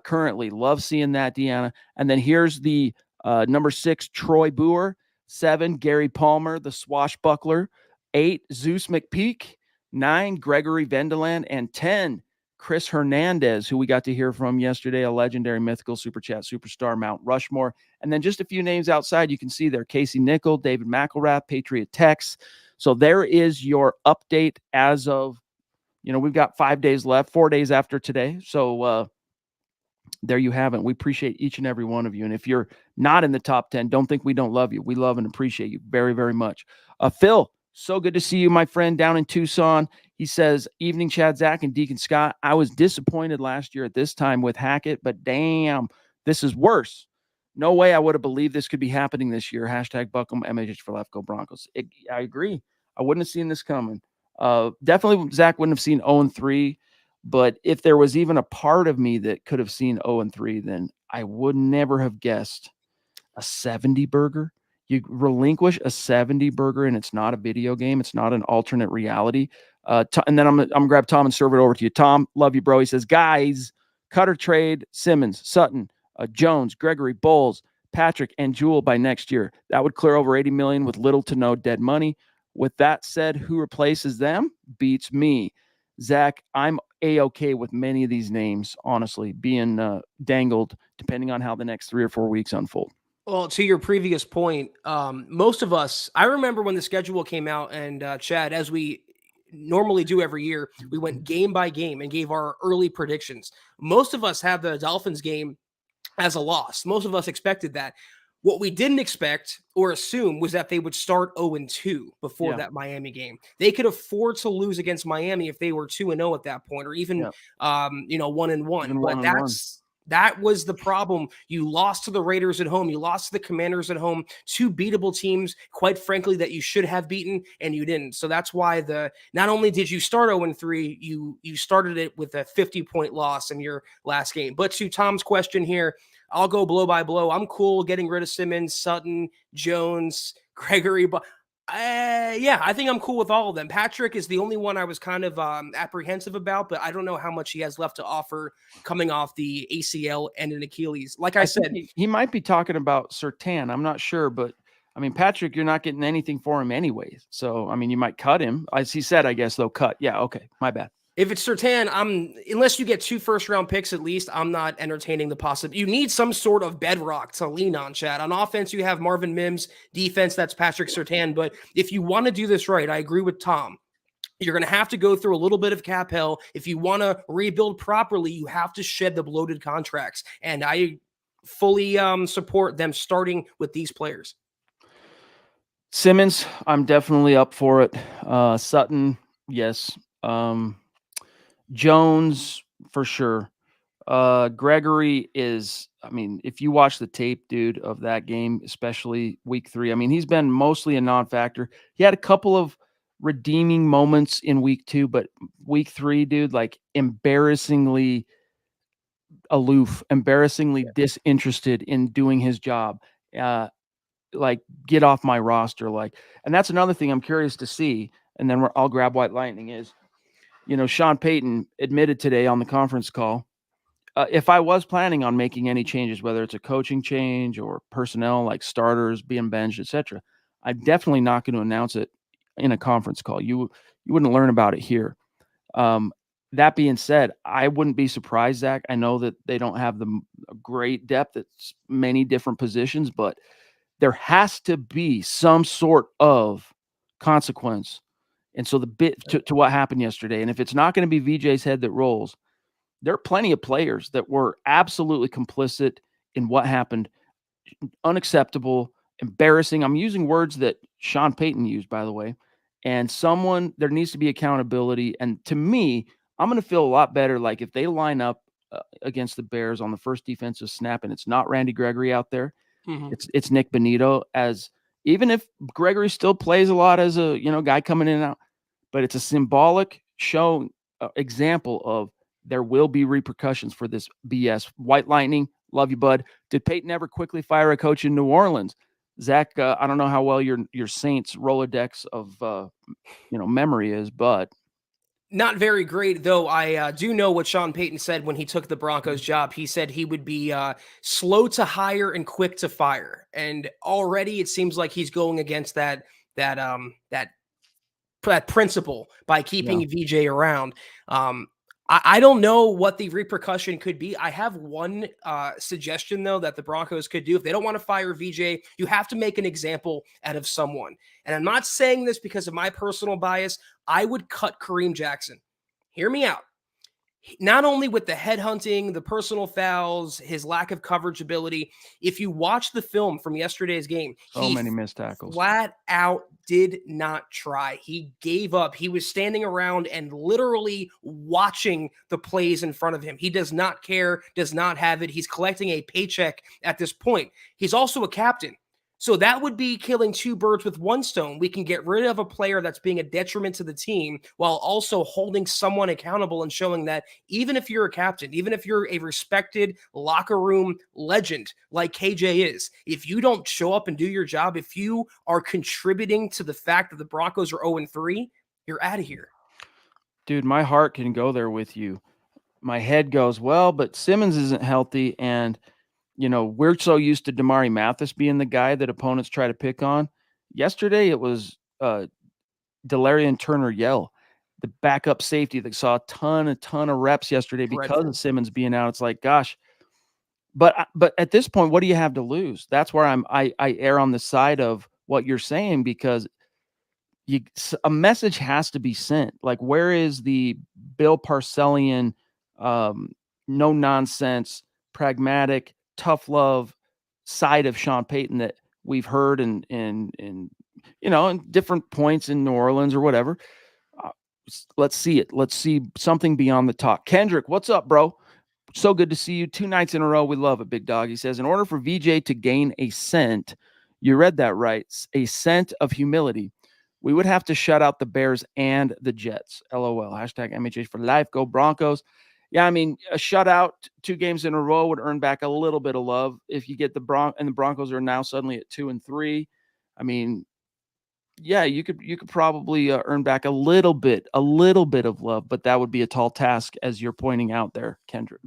currently. Love seeing that, Deanna. And then here's the number 6, Troy Boer. 7, Gary Palmer, the swashbuckler. 8, Zeus McPeak. 9, Gregory Vendeland. And 10, Chris Hernandez, who we got to hear from yesterday, a legendary mythical super chat superstar, Mount Rushmore. And then just a few names outside you can see there: Casey Nickel, David McElrath, Patriot Tex. So there is your update as of, we've got 5 days left, 4 days after today. So there you have it. We appreciate each and every one of you. And if you're not in the top 10, don't think we don't love you. We love and appreciate you very, very much. Phil, So good to see you, my friend, down in Tucson. He says, evening, Chad, Zach, and Deacon Scott. I was disappointed last year at this time with Hackett, but damn, this is worse. No way I would have believed this could be happening this year. Hashtag Buckham MH for Left Go Broncos. I agree. I wouldn't have seen this coming. Definitely, Zach wouldn't have seen 0-3. But if there was even a part of me that could have seen 0-3, then I would never have guessed a 70 burger. You relinquish a 70 burger, and it's not a video game. It's not an alternate reality. And then I'm gonna grab Tom and serve it over to you. Tom, love you, bro. He says, guys, cut or trade Simmons, Sutton, Jones, Gregory, Bowles, Patrick, and Jewell by next year. That would clear over 80 million with little to no dead money. With that said, who replaces them? Beats me. Zach, I'm A-okay with many of these names, honestly, being dangled depending on how the next 3 or 4 weeks unfold. Well, to your previous point, most of us, I remember when the schedule came out, and Chad, as we normally do every year, we went game by game and gave our early predictions. Most of us had the Dolphins game as a loss. Most of us expected that. What we didn't expect or assume was that they would start 0-2 before that Miami game. They could afford to lose against Miami if they were 2-0 at that point, or even 1-1. But that was the problem. You lost to the Raiders at home. You lost to the Commanders at home. 2 beatable teams, quite frankly, that you should have beaten, and you didn't. So that's why not only did you start 0-3, you started it with a 50-point loss in your last game. But to Tom's question here, I'll go blow by blow. I'm cool getting rid of Simmons, Sutton, Jones, Gregory. But I think I'm cool with all of them. Patrick is the only one I was kind of apprehensive about, but I don't know how much he has left to offer coming off the ACL and an Achilles. Like I said, he might be talking about Surtain. I'm not sure, but I mean, Patrick, you're not getting anything for him anyways. So, I mean, you might cut him. As he said, I guess, though, cut. Yeah, okay, my bad. If it's Surtain, unless you get 2 first-round picks at least, I'm not entertaining the possibility. You need some sort of bedrock to lean on, Chad. On offense, you have Marvin Mims. Defense, that's Patrick Surtain. But if you want to do this right, I agree with Tom. You're going to have to go through a little bit of cap hell. If you want to rebuild properly, you have to shed the bloated contracts. And I fully support them starting with these players. Simmons, I'm definitely up for it. Sutton, yes. Jones, for sure. Gregory is, I mean, if you watch the tape, dude, of that game, especially week 3, I mean, he's been mostly a non-factor. He had a couple of redeeming moments in week 2, but week 3, dude, like embarrassingly aloof, embarrassingly disinterested in doing his job. Like, get off my roster. And that's another thing I'm curious to see. And then I'll grab White Lightning is, Sean Payton admitted today on the conference call, if I was planning on making any changes, whether it's a coaching change or personnel like starters being benched, etc., I'm definitely not going to announce it in a conference call. You wouldn't learn about it here. That being said, I wouldn't be surprised, Zach. I know that they don't have the great depth at many different positions, but there has to be some sort of consequence. And so the bit to what happened yesterday, and if it's not going to be VJ's head that rolls, there are plenty of players that were absolutely complicit in what happened. Unacceptable, embarrassing. I'm using words that Sean Payton used, by the way. And there needs to be accountability. And to me, I'm going to feel a lot better like if they line up against the Bears on the first defensive snap and it's not Randy Gregory out there, it's Nick Bonito, as even if Gregory still plays a lot as a guy coming in and out, but it's a symbolic example of there will be repercussions for this BS. White Lightning, love you, bud. Did Payton ever quickly fire a coach in New Orleans? Zach, I don't know how well your Saints Rolodex of memory is, but not very great, though. I do know what Sean Payton said when he took the Broncos job. He said he would be slow to hire and quick to fire. And already it seems like he's going against that principle by keeping VJ around. I don't know what the repercussion could be. I have one suggestion, though, that the Broncos could do. If they don't want to fire VJ, you have to make an example out of someone. And I'm not saying this because of my personal bias. I would cut Kareem Jackson. Hear me out. not only with the headhunting, the personal fouls, his lack of coverage ability. If you watch the film from yesterday's game, So he many missed tackles. flat out did not try. He gave up. He was standing around and literally watching the plays in front of him. He does not care, does not have it. He's collecting a paycheck at this point. He's also a captain. So that would be killing two birds with one stone. We can get rid of a player that's being a detriment to the team while also holding someone accountable and showing that even if you're a captain, even if you're a respected locker room legend like KJ is, if you don't show up and do your job, if you are contributing to the fact that the Broncos are 0-3, you're out of here. Dude, my heart can go there with you. My head goes, well, but Simmons isn't healthy, and we're so used to Damari Mathis being the guy that opponents try to pick on. Yesterday, it was Delarian Turner-Yell, the backup safety that saw a ton of reps yesterday because of Simmons being out. It's like, gosh. But at this point, what do you have to lose? That's where I err on the side of what you're saying, because a message has to be sent. Like, where is the Bill Parcellian, no nonsense, pragmatic, tough love side of Sean Payton that we've heard in different points in New Orleans or whatever? Let's see it. Let's see something beyond the talk. Kendrick, what's up, bro? So good to see you 2 nights in a row. We love it, big dog. He says, in order for VJ to gain a scent, you read that right, a scent of humility, we would have to shut out the Bears and the Jets. LOL. Hashtag MHH for life. Go Broncos. Yeah, I mean, a shutout 2 games in a row would earn back a little bit of love. If you get the Broncos are now suddenly at 2-3. I mean, yeah, you could probably earn back a little bit of love, but that would be a tall task, as you're pointing out there, Kendrick.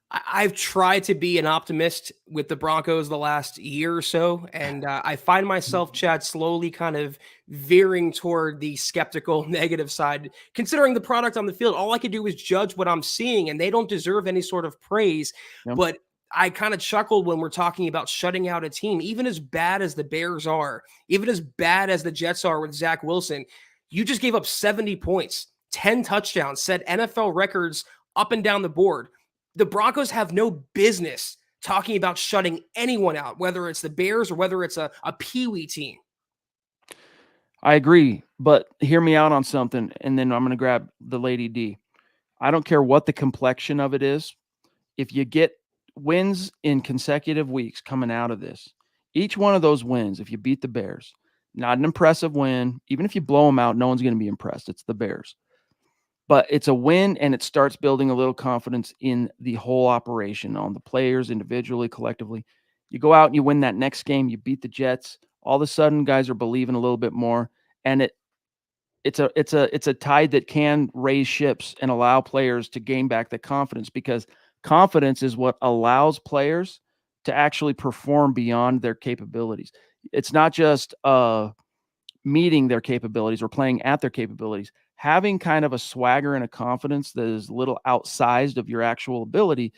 I've tried to be an optimist with the Broncos the last year or so, and I find myself, Chad, slowly kind of veering toward the skeptical, negative side. Considering the product on the field, all I can do is judge what I'm seeing, and they don't deserve any sort of praise. Yep. But I kind of chuckled when we're talking about shutting out a team, even as bad as the Bears are, even as bad as the Jets are with Zach Wilson. You just gave up 70 points, 10 touchdowns, set NFL records up and down the board. The Broncos have no business talking about shutting anyone out, whether it's the Bears or whether it's a peewee team. I agree, but hear me out on something, and then I'm going to grab the Lady D. I don't care what the complexion of it is. If you get wins in consecutive weeks coming out of this, each one of those wins, if you beat the Bears, not an impressive win. Even if you blow them out, no one's going to be impressed. It's the Bears. But it's a win, and it starts building a little confidence in the whole operation, on the players individually, collectively. You go out and you win that next game, you beat the Jets. All of a sudden, guys are believing a little bit more, and it's a tide that can raise ships and allow players to gain back the confidence, because confidence is what allows players to actually perform beyond their capabilities. It's not just meeting their capabilities or playing at their capabilities. Having kind of a swagger and a confidence that is a little outsized of your actual ability,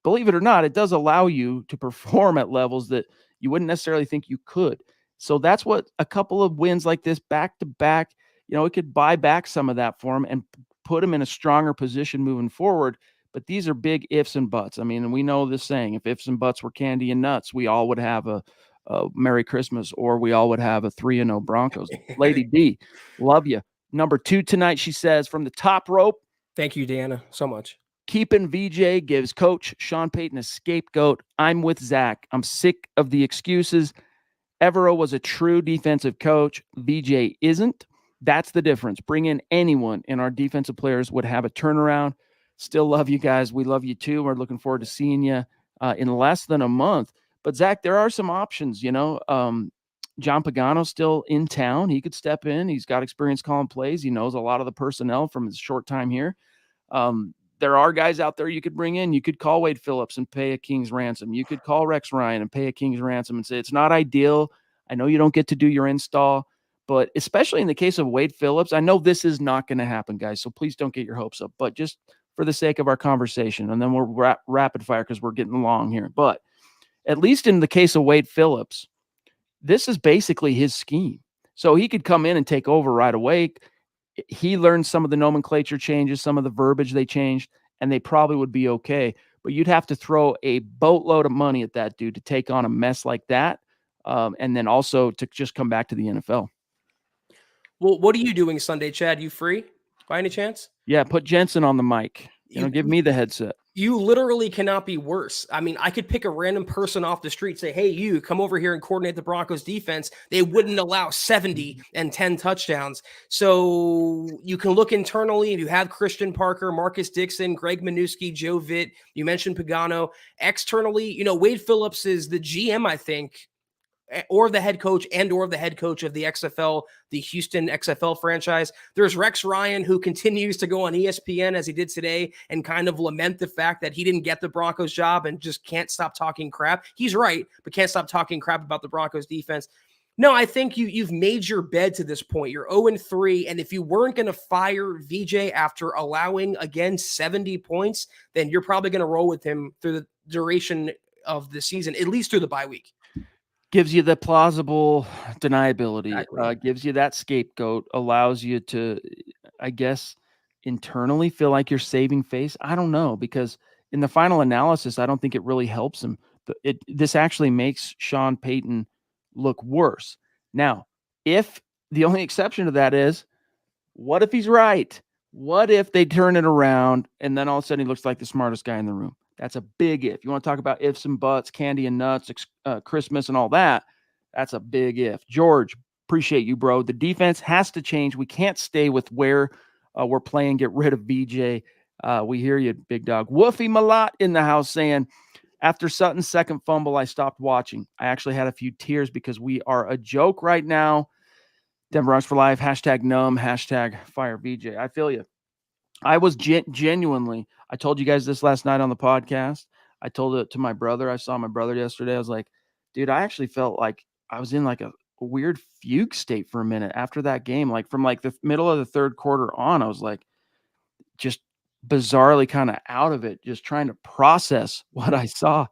believe it or not, it does allow you to perform at levels that you wouldn't necessarily think you could. So that's what a couple of wins like this back to back, it could buy back some of that for them and put them in a stronger position moving forward. But these are big ifs and buts. I mean, we know this saying, if ifs and buts were candy and nuts, we all would have a Merry Christmas, or we all would have a 3-0 Broncos. Lady D, love you. Number 2 tonight, she says, from the top rope. Thank you, Deanna, so much. Keeping VJ gives Coach Sean Payton a scapegoat. I'm with Zach. I'm sick of the excuses. Evero was a true defensive coach. VJ isn't. That's the difference. Bring in anyone, and our defensive players would have a turnaround. Still love you guys. We love you too. We're looking forward to seeing you in less than a month. But Zach, there are some options, John Pagano's still in town. He could step in. He's got experience calling plays. He knows a lot of the personnel from his short time here. There are guys out there you could bring in. You could call Wade Phillips and pay a king's ransom. You could call Rex Ryan and pay a king's ransom and say, it's not ideal. I know you don't get to do your install, but especially in the case of Wade Phillips, I know this is not going to happen, guys. So please don't get your hopes up, but just for the sake of our conversation, and then we're rapid fire because we're getting long here. But at least in the case of Wade Phillips, this is basically his scheme. So he could come in and take over right away. He learned some of the nomenclature changes, some of the verbiage they changed, and they probably would be okay. But you'd have to throw a boatload of money at that dude to take on a mess like that, and then also to just come back to the NFL. Well, what are you doing Sunday, Chad? You free by any chance? Yeah, put Jensen on the mic. You Give me the headset. you literally cannot be worse. I mean, I could pick a random person off the street, say, hey, you come over here and coordinate the Broncos defense. They wouldn't allow 70 and 10 touchdowns. So you can look internally. You have Christian Parker, Marcus Dixon, Greg Minuski, Joe Vitt. You mentioned Pagano. Externally, Wade Phillips is the GM, I think, or the head coach or the head coach of the XFL, the Houston XFL franchise. There's Rex Ryan, who continues to go on ESPN as he did today and kind of lament the fact that he didn't get the Broncos job and just can't stop talking crap. He's right, but can't stop talking crap about the Broncos defense. No, I think you've made your bed to this point. You're 0-3, and if you weren't going to fire VJ after allowing, again, 70 points, then you're probably going to roll with him through the duration of the season, at least through the bye week. Gives you the plausible deniability, Exactly. gives you that scapegoat, allows you to, I guess, internally feel like you're saving face. I don't know, because in the final analysis, I don't think it really helps him. This actually makes Sean Payton look worse. Now, if the only exception to that is, what if he's right? What if they turn it around and then all of a sudden he looks like the smartest guy in the room? That's a big if. You want to talk about ifs and buts, candy and nuts, Christmas and all that. That's a big if. George, appreciate you, bro. The defense has to change. We can't stay with where we're playing. Get rid of VJ. We hear you, big dog. Woofy Malat in the house saying, after Sutton's second fumble, I stopped watching. I actually had a few tears because we are a joke right now. Denver Rush for Life, hashtag numb, hashtag fire VJ. I feel you. I was genuinely, I told you guys this last night on the podcast. I told it to my brother. I saw my brother yesterday. I was like, dude, I actually felt like I was in like a weird fugue state for a minute after that game. Like from like the middle of the third quarter on, I was like just bizarrely kind of out of it, just trying to process what I saw.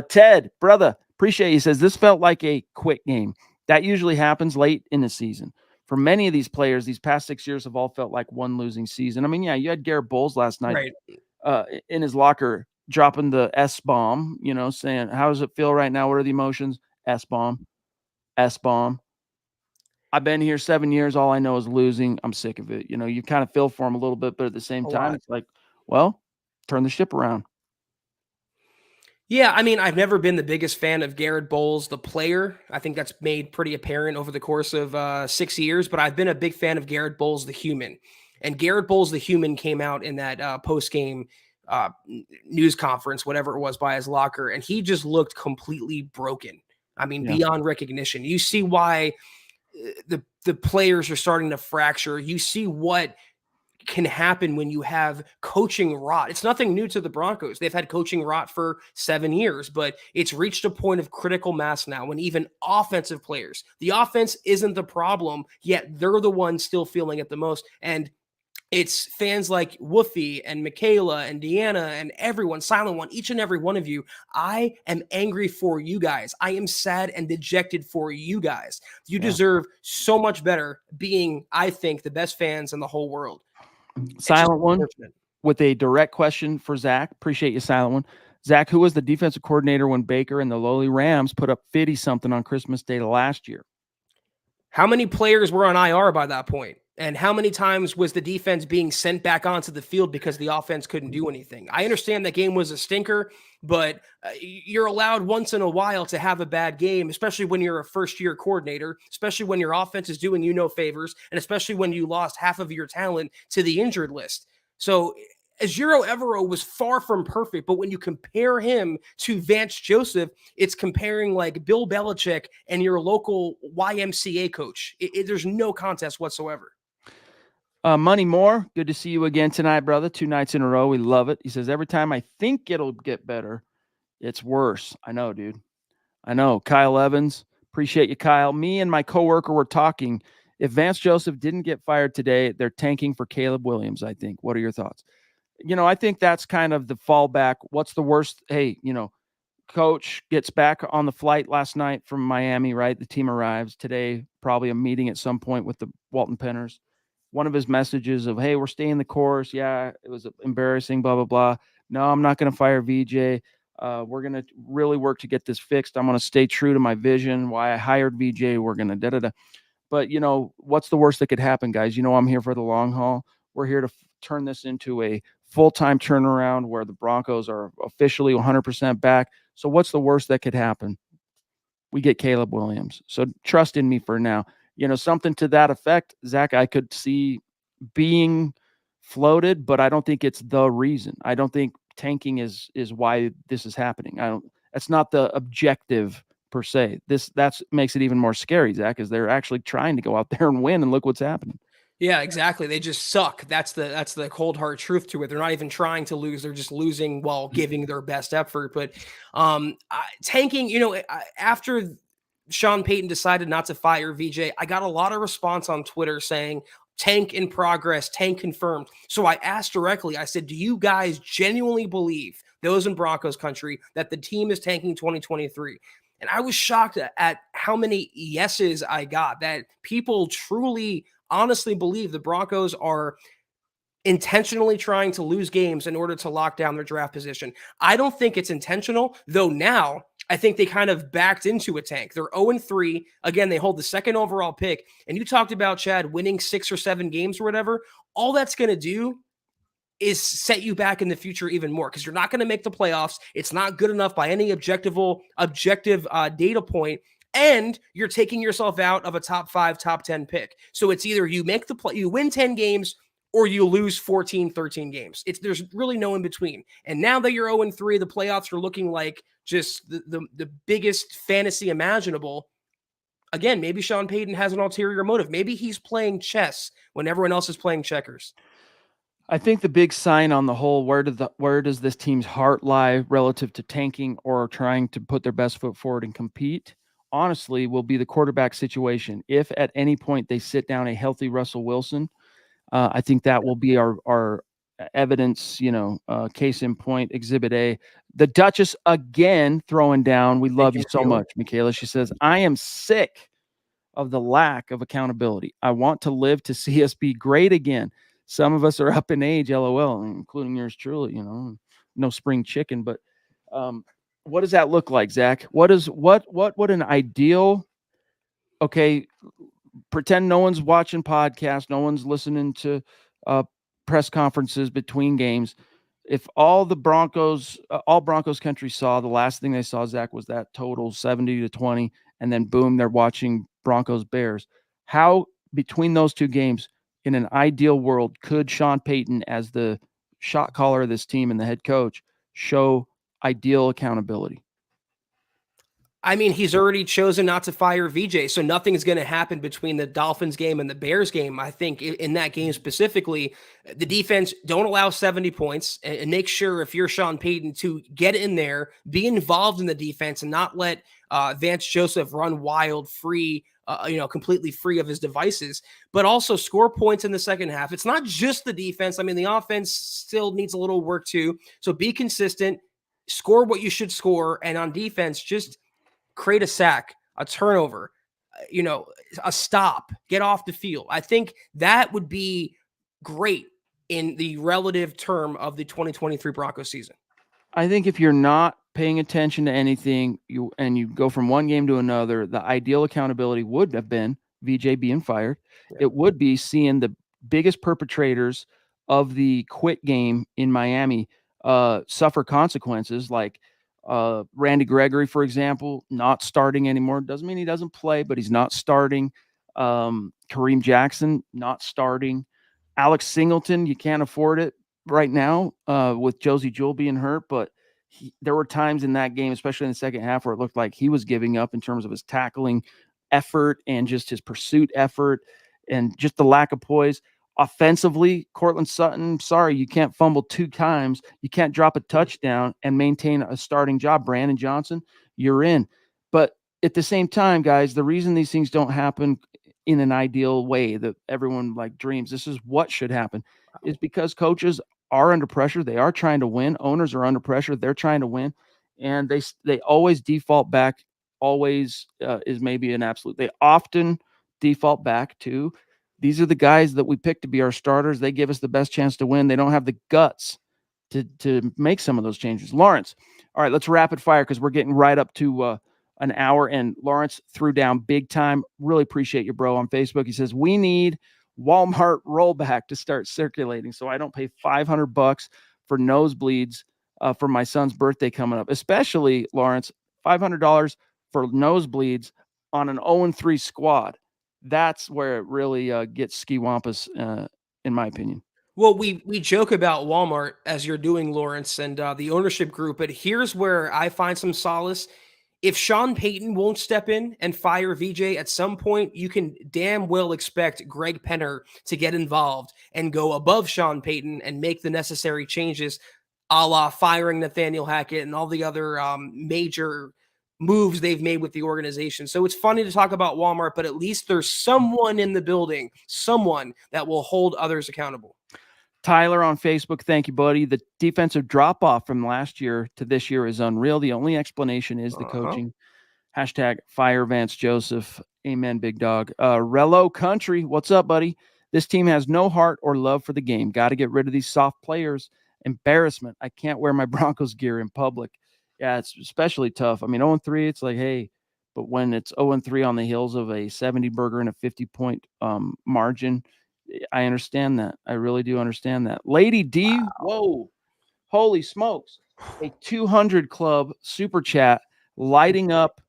Ted, brother, appreciate you. He says, this felt like a quick game. That usually happens late in the season. For many of these players, these past 6 years have all felt like one losing season. I mean, yeah, you had Garrett Bowles last night in his locker dropping the S-bomb, saying, how does it feel right now? What are the emotions? S-bomb, S-bomb. I've been here 7 years. All I know is losing. I'm sick of it. You kind of feel for him a little bit, but at the same time, it's like, well, turn the ship around. Yeah, I mean, I've never been the biggest fan of Garrett Bowles, the player. I think that's made pretty apparent over the course of 6 years, but I've been a big fan of Garrett Bowles, the human. And Garrett Bowles, the human, came out in that post-game news conference, whatever it was, by his locker, and he just looked completely broken. I mean, beyond recognition. You see why the players are starting to fracture. You see what can happen when you have coaching rot. It's nothing new to the Broncos. They've had coaching rot for 7 years, but it's reached a point of critical mass now when even offensive players, the offense isn't the problem, yet they're the ones still feeling it the most. And it's fans like Woofy and Michaela and Deanna and everyone, Silent One, each and every one of you. I am angry for you guys. I am sad and dejected for you guys. You deserve so much better being, I think, the best fans in the whole world. Silent One with a direct question for Zach. Appreciate you, Silent One. Zach, who was the defensive coordinator when Baker and the lowly Rams put up 50-something on Christmas Day last year? How many players were on IR by that point? And how many times was the defense being sent back onto the field because the offense couldn't do anything? I understand that game was a stinker, but you're allowed once in a while to have a bad game, especially when you're a first-year coordinator, especially when your offense is doing you no favors, and especially when you lost half of your talent to the injured list. So Ejiro Evero was far from perfect, but when you compare him to Vance Joseph, it's comparing like Bill Belichick and your local YMCA coach. There's no contest whatsoever. Money Moore, good to see you again tonight, brother. 2 nights in a row. We love it. He says, every time I think it'll get better, it's worse. I know, dude. I know. Kyle Evans, appreciate you, Kyle. Me and my coworker were talking. If Vance Joseph didn't get fired today, they're tanking for Caleb Williams, I think. What are your thoughts? I think that's kind of the fallback. What's the worst? Hey, coach gets back on the flight last night from Miami, right? The team arrives today, probably a meeting at some point with the Walton Penners. one of his messages of, hey, we're staying the course. Yeah, it was embarrassing, blah, blah, blah. No, I'm not going to fire VJ. We're going to really work to get this fixed. I'm going to stay true to my vision, why I hired VJ. We're going to da da da. But, what's the worst that could happen, guys? I'm here for the long haul. We're here to turn this into a full-time turnaround where the Broncos are officially 100% back. So what's the worst that could happen? We get Caleb Williams. So trust in me for now. Something to that effect, Zach, I could see being floated, but I don't think it's the reason. I don't think tanking is why this is happening. That's not the objective per se. That's makes it even more scary, Zach, is they're actually trying to go out there and win, and look what's happening. Yeah, exactly. They just suck. That's the cold hard truth to it. They're not even trying to lose. They're just losing while giving their best effort. But tanking, after Sean Payton decided not to fire VJ, I got a lot of response on Twitter saying tank in progress, tank confirmed. So I asked directly, I said, do you guys genuinely believe, those in Broncos country, that the team is tanking 2023? And I was shocked at how many yeses I got, that people truly honestly believe the Broncos are intentionally trying to lose games in order to lock down their draft position. I don't think it's intentional, though now I think they kind of backed into a tank. They're 0-3. Again, they hold the second overall pick. And you talked about, Chad, winning 6 or 7 games or whatever. All that's going to do is set you back in the future even more, because you're not going to make the playoffs. It's not good enough by any objective data point. And you're taking yourself out of a top 5, top 10 pick. So it's either you make the play, you win 10 games, or you lose 14, 13 games. There's really no in between. And now that you're 0-3, the playoffs are looking like just the biggest fantasy imaginable. Again, maybe Sean Payton has an ulterior motive. Maybe he's playing chess when everyone else is playing checkers. I think the big sign on the whole, where does this team's heart lie relative to tanking or trying to put their best foot forward and compete, honestly, will be the quarterback situation. If at any point they sit down a healthy Russell Wilson, I think that will be our evidence, case in point, exhibit A. The Duchess again throwing down. We love you so much, Michaela. She says, I am sick of the lack of accountability. I want to live to see us be great again. Some of us are up in age, LOL, including yours truly, no spring chicken. But what does that look like, Zach? What an ideal, okay, pretend no one's watching podcasts, no one's listening to press conferences between games. If all Broncos country saw, the last thing they saw, Zach, was that total 70-20, and then boom, they're watching Broncos Bears. How, between those two games, in an ideal world, could Sean Payton, as the shot caller of this team and the head coach, show ideal accountability? I mean, he's already chosen not to fire VJ, so nothing's going to happen between the Dolphins game and the Bears game. I think in that game specifically, the defense don't allow 70 points, and make sure, if you're Sean Payton, to get in there, be involved in the defense, and not let Vance Joseph run wild, free, completely free of his devices, but also score points in the second half. It's not just the defense. I mean, the offense still needs a little work too. So be consistent, score what you should score, and on defense, just create a sack, a turnover, a stop, get off the field. I think that would be great in the relative term of the 2023 Broncos season. I think if you're not paying attention to anything, you go from one game to another, the ideal accountability would have been VJ being fired. Yeah. It would be seeing the biggest perpetrators of the quit game in Miami suffer consequences, like Randy Gregory, for example, not starting anymore. Doesn't mean he doesn't play, but he's not starting. Kareem Jackson, not starting. Alex Singleton, you can't afford it right now with Josie Jewell being hurt, but there were times in that game, especially in the second half, where it looked like he was giving up in terms of his tackling effort and just his pursuit effort and just the lack of poise. Offensively, Cortland Sutton, sorry, you can't fumble 2 times. You can't drop a touchdown and maintain a starting job. Brandon Johnson, you're in. But at the same time, guys, the reason these things don't happen in an ideal way that everyone dreams, this is what should happen, is because coaches are under pressure. They are trying to win. Owners are under pressure. They're trying to win. And they always default back, always is maybe an absolute. They often default back to these are the guys that we picked to be our starters. They give us the best chance to win. They don't have the guts to make some of those changes. Lawrence, all right, let's rapid fire because we're getting right up to an hour. And Lawrence threw down big time. Really appreciate you, bro, on Facebook. He says, we need Walmart rollback to start circulating so I don't pay $500 for nosebleeds for my son's birthday coming up. Especially, Lawrence, $500 for nosebleeds on an 0-3 squad. That's where it really gets ski wampus, in my opinion. Well, we joke about Walmart as you're doing, Lawrence, and the ownership group, but here's where I find some solace. If Sean Payton won't step in and fire VJ at some point, you can damn well expect Greg Penner to get involved and go above Sean Payton and make the necessary changes, a la firing Nathaniel Hackett and all the other major moves they've made with the organization. So it's funny to talk about Walmart, but at least there's someone in the building, someone that will hold others accountable. Tyler on Facebook, thank you, buddy. The defensive drop off from last year to this year is unreal. The only explanation is the coaching. Hashtag fire Vance Joseph. Amen, big dog. Rello Country, what's up, buddy? This team has no heart or love for the game. Got to get rid of these soft players. Embarrassment. I can't wear my Broncos gear in public. Yeah, it's especially tough. I mean, 0-3, it's like, hey, but when it's 0-3 on the heels of a 70 burger and a 50-point margin, I understand that. I really do understand that. Lady D, wow. Whoa, holy smokes. A 200 club super chat lighting up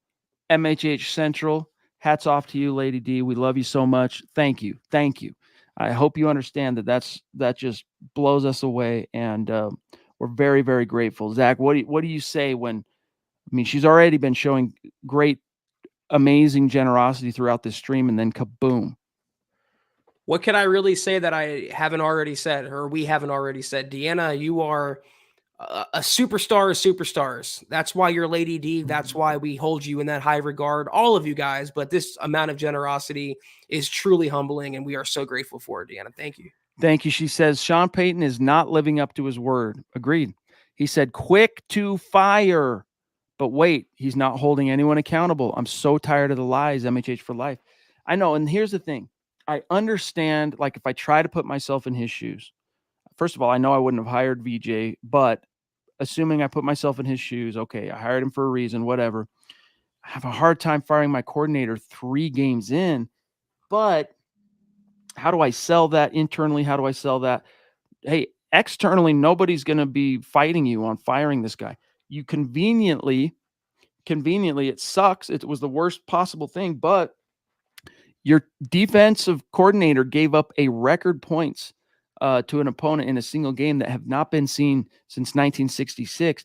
MHH Central. Hats off to you, Lady D. We love you so much. Thank you. Thank you. I hope you understand that just blows us away, and we're very, very grateful. Zach, what do you say when, I mean, she's already been showing great, amazing generosity throughout this stream, and then kaboom. What can I really say that I haven't already said, or we haven't already said? Deanna, you are a superstar of superstars. That's why you're Lady D. That's why we hold you in that high regard, all of you guys. But this amount of generosity is truly humbling, and we are so grateful for it, Deanna. Thank you. Thank you. She says, Sean Payton is not living up to his word. Agreed. He said, quick to fire. But wait, he's not holding anyone accountable. I'm so tired of the lies, MHH for life. I know. And here's the thing. I understand, like, if I try to put myself in his shoes, first of all, I know I wouldn't have hired VJ, but assuming I put myself in his shoes, okay, I hired him for a reason, whatever. I have a hard time firing my coordinator 3 games in, but how do I sell that internally? How do I sell that? Hey, externally, nobody's going to be fighting you on firing this guy. You conveniently, it sucks. It was the worst possible thing, but your defensive coordinator gave up a record points to an opponent in a single game that have not been seen since 1966.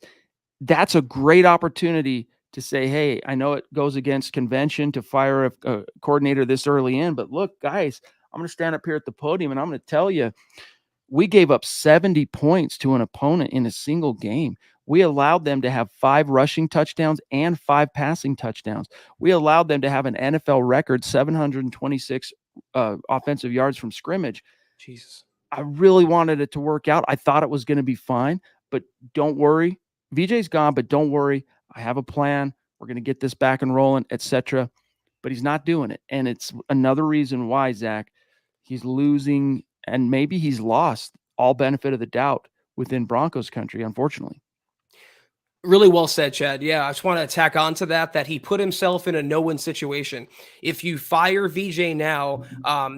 That's a great opportunity to say, hey, I know it goes against convention to fire a coordinator this early in, but look, guys, I'm going to stand up here at the podium and I'm going to tell you, we gave up 70 points to an opponent in a single game. We allowed them to have 5 rushing touchdowns and 5 passing touchdowns. We allowed them to have an NFL record 726 offensive yards from scrimmage. Jesus. I really wanted it to work out. I thought it was going to be fine, but don't worry. VJ's gone, but don't worry. I have a plan. We're going to get this back and rolling, etc. But he's not doing it. And it's another reason why, Zach, he's losing, and maybe he's lost all benefit of the doubt within Broncos country, unfortunately. Really well said, Chad. Yeah, I just want to tack on to that he put himself in a no-win situation. If you fire VJ now,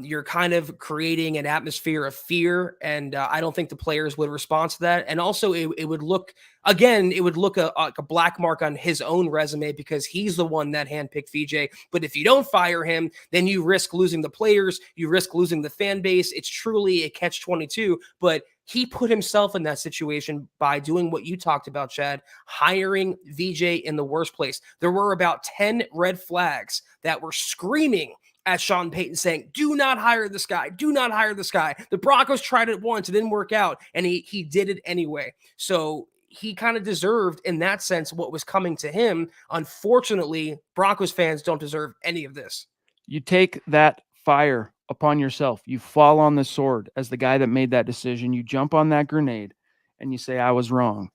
you're kind of creating an atmosphere of fear, and I don't think the players would respond to that. And also, it would look, again, like a black mark on his own resume because he's the one that handpicked VJ. But if you don't fire him, then you risk losing the players, you risk losing the fan base. It's truly a catch-22, but he put himself in that situation by doing what you talked about, Chad, hiring VJ in the worst place. There were about 10 red flags that were screaming at Sean Payton saying, do not hire this guy. Do not hire this guy. The Broncos tried it once. It didn't work out. And he did it anyway. So he kind of deserved, in that sense, what was coming to him. Unfortunately, Broncos fans don't deserve any of this. You take that fire upon yourself. You fall on the sword as the guy that made that decision. You jump on that grenade and you say, I was wrong.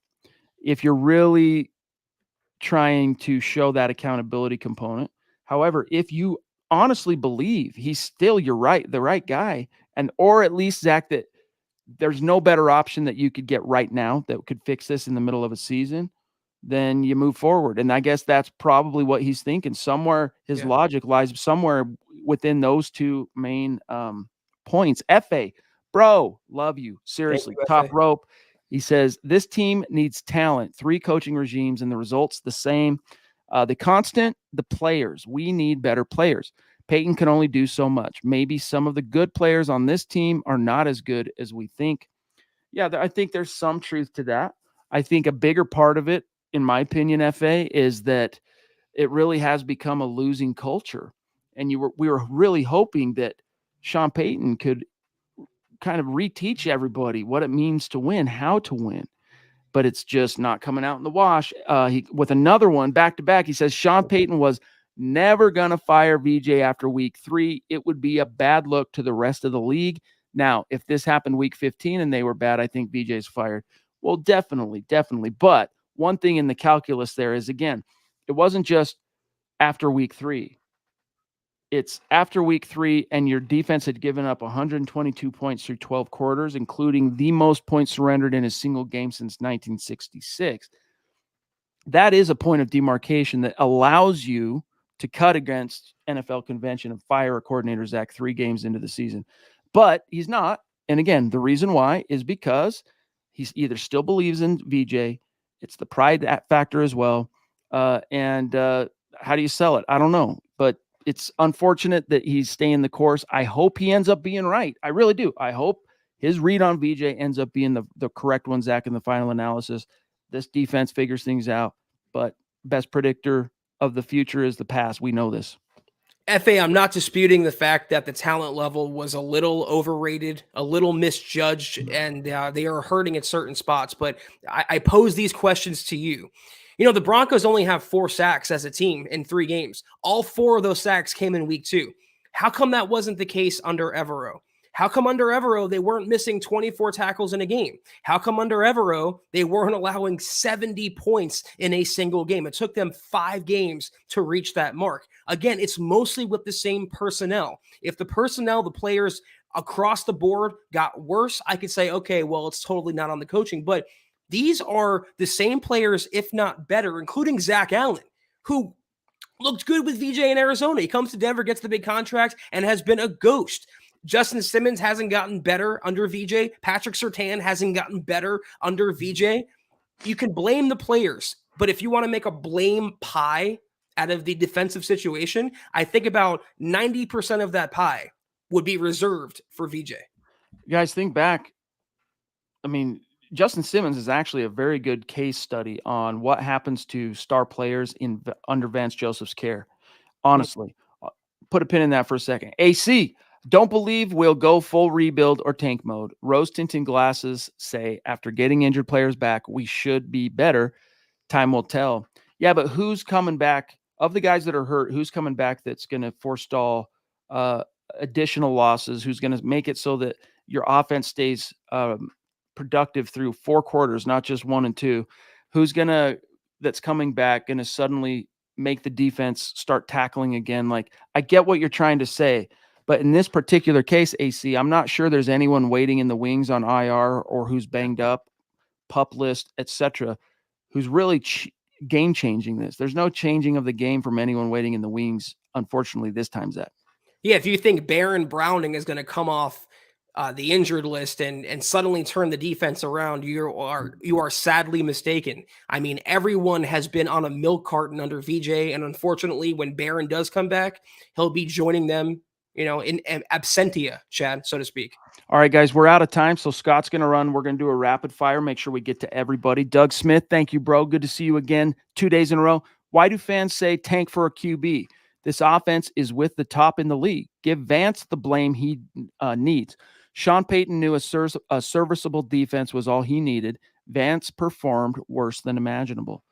If you're really trying to show that accountability component, however, if you honestly believe he's still the right guy, and or at least Zach, that there's no better option that you could get right now that could fix this in the middle of a season, then you move forward. And I guess that's probably what he's thinking. Somewhere his Yeah. logic lies somewhere within those two main points. FA, bro, love you. Thank Seriously, you, top FA. rope. He says this team needs talent, 3 coaching regimes, and the results the same. The constant, the players. We need better players. Payton can only do so much. Maybe some of the good players on this team are not as good as we think. Yeah, I think there's some truth to that. I think a bigger part of it, in my opinion, FA, is that it really has become a losing culture. And we were really hoping that Sean Payton could kind of reteach everybody what it means to win, how to win, but it's just not coming out in the wash. With another one back to back, he says Sean Payton was never going to fire VJ after week 3. It would be a bad look to the rest of the league. Now, if this happened week 15 and they were bad, I think VJ's fired. Well, definitely, definitely. But one thing in the calculus there is, again, it wasn't just after week 3. It's after week 3, and your defense had given up 122 points through 12 quarters, including the most points surrendered in a single game since 1966. That is a point of demarcation that allows you to cut against NFL convention and fire a coordinator, Zach, 3 games into the season. But he's not. And again, the reason why is because he's either still believes in VJ, it's the pride factor as well. And how do you sell it? I don't know. But it's unfortunate that he's staying the course. I hope he ends up being right. I really do. I hope his read on VJ ends up being the correct one, Zach, in the final analysis. This defense figures things out, but best predictor of the future is the past. We know this. FA, I'm not disputing the fact that the talent level was a little overrated, a little misjudged, and they are hurting at certain spots. But I pose these questions to you. You know, the Broncos only have 4 sacks as a team in 3 games. All 4 of those sacks came in week 2. How come that wasn't the case under Evero? How come under Evero they weren't missing 24 tackles in a game? How come under Evero they weren't allowing 70 points in a single game? It took them 5 games to reach that mark. Again, it's mostly with the same personnel. If the personnel, the players across the board got worse, I could say, okay, well, it's totally not on the coaching. But these are the same players, if not better, including Zach Allen, who looked good with VJ in Arizona. He comes to Denver, gets the big contract, and has been a ghost. Justin Simmons hasn't gotten better under VJ. Patrick Surtain hasn't gotten better under VJ. You can blame the players, but if you want to make a blame pie out of the defensive situation, I think about 90% of that pie would be reserved for VJ. You guys, think back. I mean, Justin Simmons is actually a very good case study on what happens to star players under Vance Joseph's care. Honestly, put a pin in that for a second. AC, don't believe we'll go full rebuild or tank mode. Rose tinted glasses say after getting injured players back, we should be better. Time will tell. Yeah, but who's coming back of the guys that are hurt? Who's coming back that's going to forestall additional losses? Who's going to make it so that your offense stays productive through 4 quarters, not just 1 and 2? That's coming back going to suddenly make the defense start tackling again? Like, I get what you're trying to say, but in this particular case, AC, I'm not sure there's anyone waiting in the wings on IR or who's banged up, pup list, etc., who's really game changing this. There's no changing of the game from anyone waiting in the wings, unfortunately, this time, Zach. Yeah, if you think Baron Browning is going to come off the injured list and suddenly turn the defense around, you are sadly mistaken. I mean, everyone has been on a milk carton under VJ, and unfortunately, when Baron does come back, he'll be joining them, in absentia, Chad, so to speak. All right, guys, we're out of time, so Scott's going to run. We're going to do a rapid fire, make sure we get to everybody. Doug Smith, thank you, bro. Good to see you again 2 days in a row. Why do fans say tank for a QB? This offense is with the top in the league. Give Vance the blame he needs. Sean Payton knew a serviceable defense was all he needed. Vance performed worse than imaginable.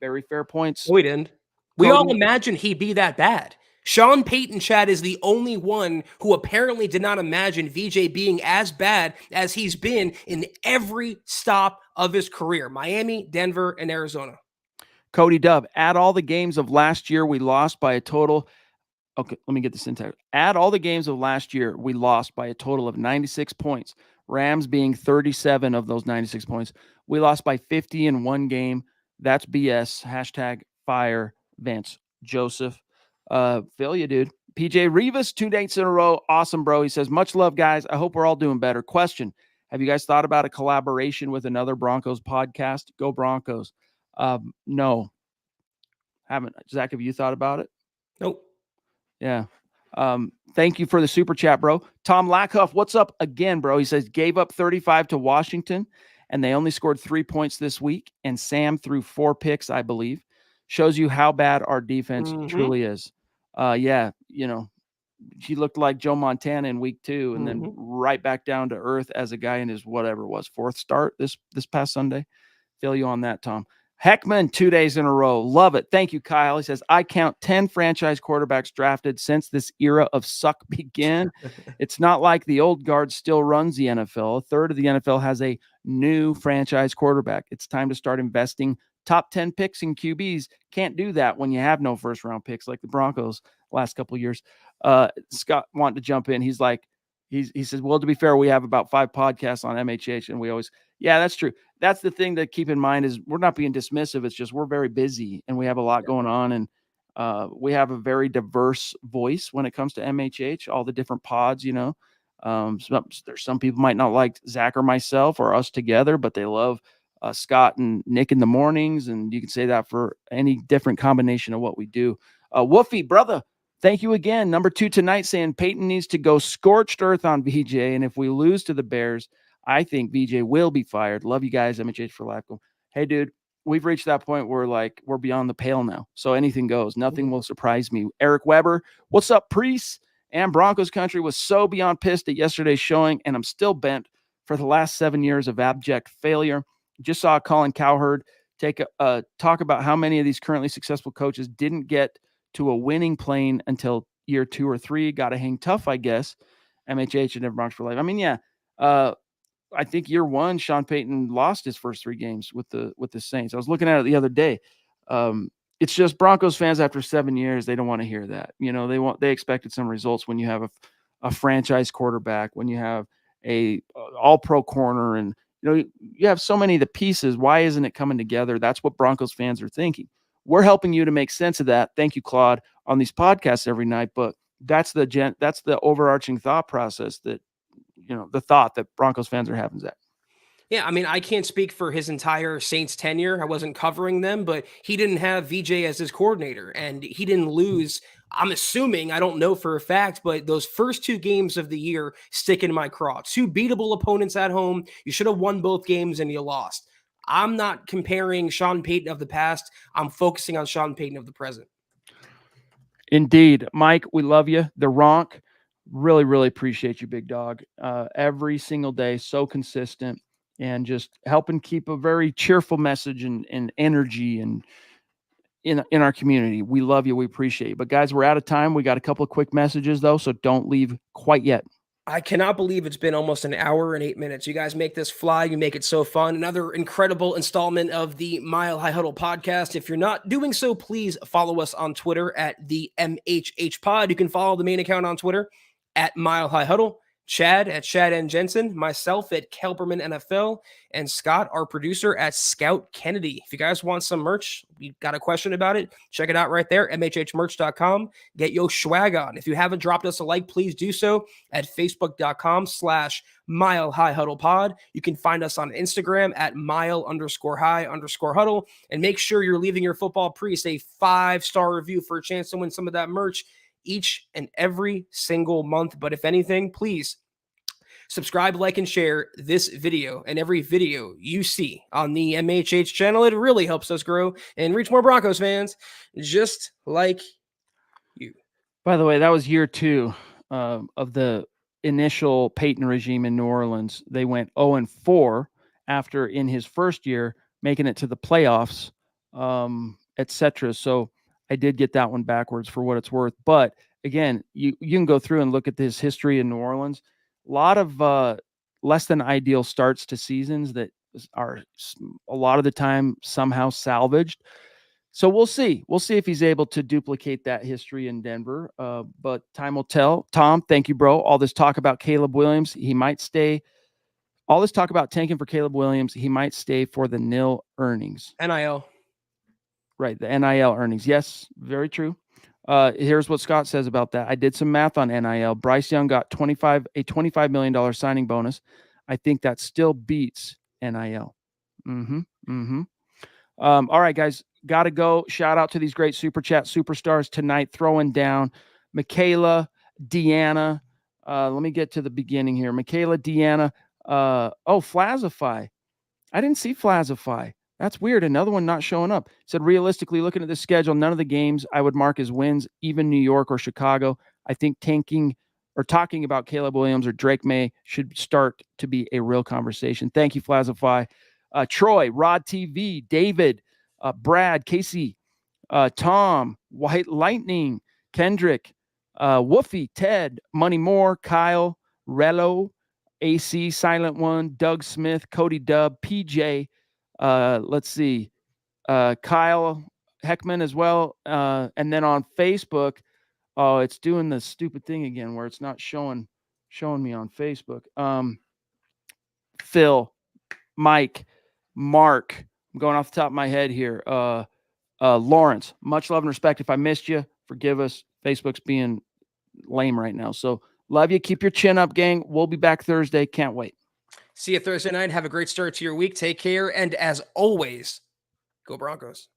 Very fair points. We didn't. We all imagined he'd be that bad. Sean Payton, Chad, is the only one who apparently did not imagine VJ being as bad as he's been in every stop of his career. Miami, Denver, and Arizona. Cody Dub, add all the games of last year we lost by a total Okay, let me get this into. Add all the games of last year, we lost by a total of 96 points. Rams being 37 of those 96 points. We lost by 50 in one game. That's BS. Hashtag fire Vance Joseph. Feel you, dude. PJ Rivas, 2 dates in a row. Awesome, bro. He says, much love, guys. I hope we're all doing better. Question: have you guys thought about a collaboration with another Broncos podcast? Go Broncos. No, haven't. Zach, have you thought about it? Nope. Yeah. Thank you for the super chat, bro. Tom Lackhoff, what's up again, bro? He says, gave up 35 to Washington, and they only scored 3 points this week, and Sam threw 4 picks, I believe. Shows you how bad our defense truly is. Yeah, he looked like Joe Montana in week 2, and then right back down to earth as a guy in his whatever it was, 4th start this past Sunday. Feel you on that, Tom. Heckman, 2 days in a row. Love it. Thank you, Kyle. He says, I count 10 franchise quarterbacks drafted since this era of suck began. It's not like the old guard still runs the NFL. A third of the NFL has a new franchise quarterback. It's time to start investing top 10 picks in QBs. Can't do that when you have no first round picks like the Broncos last couple of years. Scott wanted to jump in. He's like, he says, well, to be fair, we have about 5 podcasts on MHH, and we always, yeah, that's true. That's the thing to keep in mind is we're not being dismissive. It's just we're very busy and we have a lot going on, and we have a very diverse voice when it comes to MHH, all the different pods, there's some people might not like Zach or myself or us together, but they love Scott and Nick in the mornings. And you can say that for any different combination of what we do. Woofy, brother, thank you again. Number 2 tonight saying Payton needs to go scorched earth on VJ. And if we lose to the Bears, I think VJ will be fired. Love you guys. MHH for life. Hey, dude, we've reached that point where we're beyond the pale now. So anything goes. Nothing will surprise me. Eric Weber, what's up, Priest? And Broncos country was so beyond pissed at yesterday's showing, and I'm still bent for the last 7 years of abject failure. Just saw Colin Cowherd talk about how many of these currently successful coaches didn't get to a winning plane until year 2 or 3. Got to hang tough, I guess. MHH and Broncos for life. I mean, yeah. I think year 1, Sean Payton lost his first 3 games with the Saints. I was looking at it the other day. It's just Broncos fans after 7 years, they don't want to hear that. They expected some results when you have a franchise quarterback, when you have a all-pro corner, and you have so many of the pieces. Why isn't it coming together? That's what Broncos fans are thinking. We're helping you to make sense of that. Thank you, Claude, on these podcasts every night. But that's the overarching thought process that the thought that Broncos fans are having, Zach. Yeah, I mean, I can't speak for his entire Saints tenure. I wasn't covering them, but he didn't have VJ as his coordinator, and he didn't lose. I'm assuming, I don't know for a fact, but those first 2 games of the year stick in my craw. 2 beatable opponents at home. You should have won both games and you lost. I'm not comparing Sean Payton of the past. I'm focusing on Sean Payton of the present. Indeed. Mike, we love you. The Ronk, really, really appreciate you, big dog. Every single day, so consistent, and just helping keep a very cheerful message and energy and in our community. We love you. We appreciate you. But guys, we're out of time. We got a couple of quick messages though, so don't leave quite yet. I cannot believe it's been almost an hour and 8 minutes. You guys make this fly. You make it so fun. Another incredible installment of the Mile High Huddle podcast. If you're not doing so, please follow us on Twitter at the MHH Pod. You can follow the main account on Twitter at Mile High Huddle. Chad at Chad and Jensen, myself at Kelberman NFL, and Scott, our producer, at Scout Kennedy. If you guys want some merch, you got a question about it, check it out right there, mhhmerch.com. Get your swag on. If you haven't dropped us a like, please do so at facebook.com/Mile High Huddle Pod. You can find us on Instagram at mile_high_huddle. And make sure you're leaving your football priest a 5-star review for a chance to win some of that merch each and every single month. But if anything, please subscribe, like, and share this video and every video you see on the MHH channel. It really helps us grow and reach more Broncos fans just like you. By the way, that was year 2 of the initial Payton regime in New Orleans. They went 0-4 after, in his first year, making it to the playoffs, etc. So I did get that one backwards for what it's worth. But again, you can go through and look at this history in New Orleans. A lot of less than ideal starts to seasons that are a lot of the time somehow salvaged. So we'll see. We'll see if he's able to duplicate that history in Denver. But time will tell. Tom, thank you, bro. All this talk about Caleb Williams, he might stay. All this talk about tanking for Caleb Williams, he might stay for the nil earnings. NIL. Right, the NIL earnings. Yes, very true. Here's what Scott says about that. I did some math on NIL. Bryce Young got a $25 million signing bonus. I think that still beats NIL. All right, guys, got to go. Shout out to these great Super Chat superstars tonight throwing down. Michaela, Deanna. Let me get to the beginning here. Michaela, Deanna. Flazify. I didn't see Flazify. That's weird. Another one not showing up. Said, realistically, looking at the schedule, none of the games I would mark as wins, even New York or Chicago. I think tanking or talking about Caleb Williams or Drake May should start to be a real conversation. Thank you, Flazify. Troy, Rod TV, David, Brad, Casey, Tom, White Lightning, Kendrick, Woofy, Ted, Money Moore, Kyle, Rello, AC, Silent One, Doug Smith, Cody Dubb, PJ, let's see, Kyle Heckman as well. And then on Facebook, it's doing the stupid thing again where it's not showing me on Facebook. Phil, Mike, Mark, I'm going off the top of my head here. Lawrence, much love and respect. If I missed you, forgive us. Facebook's being lame right now. So love you. Keep your chin up, gang. We'll be back Thursday. Can't wait. See you Thursday night. Have a great start to your week. Take care. And as always, go Broncos.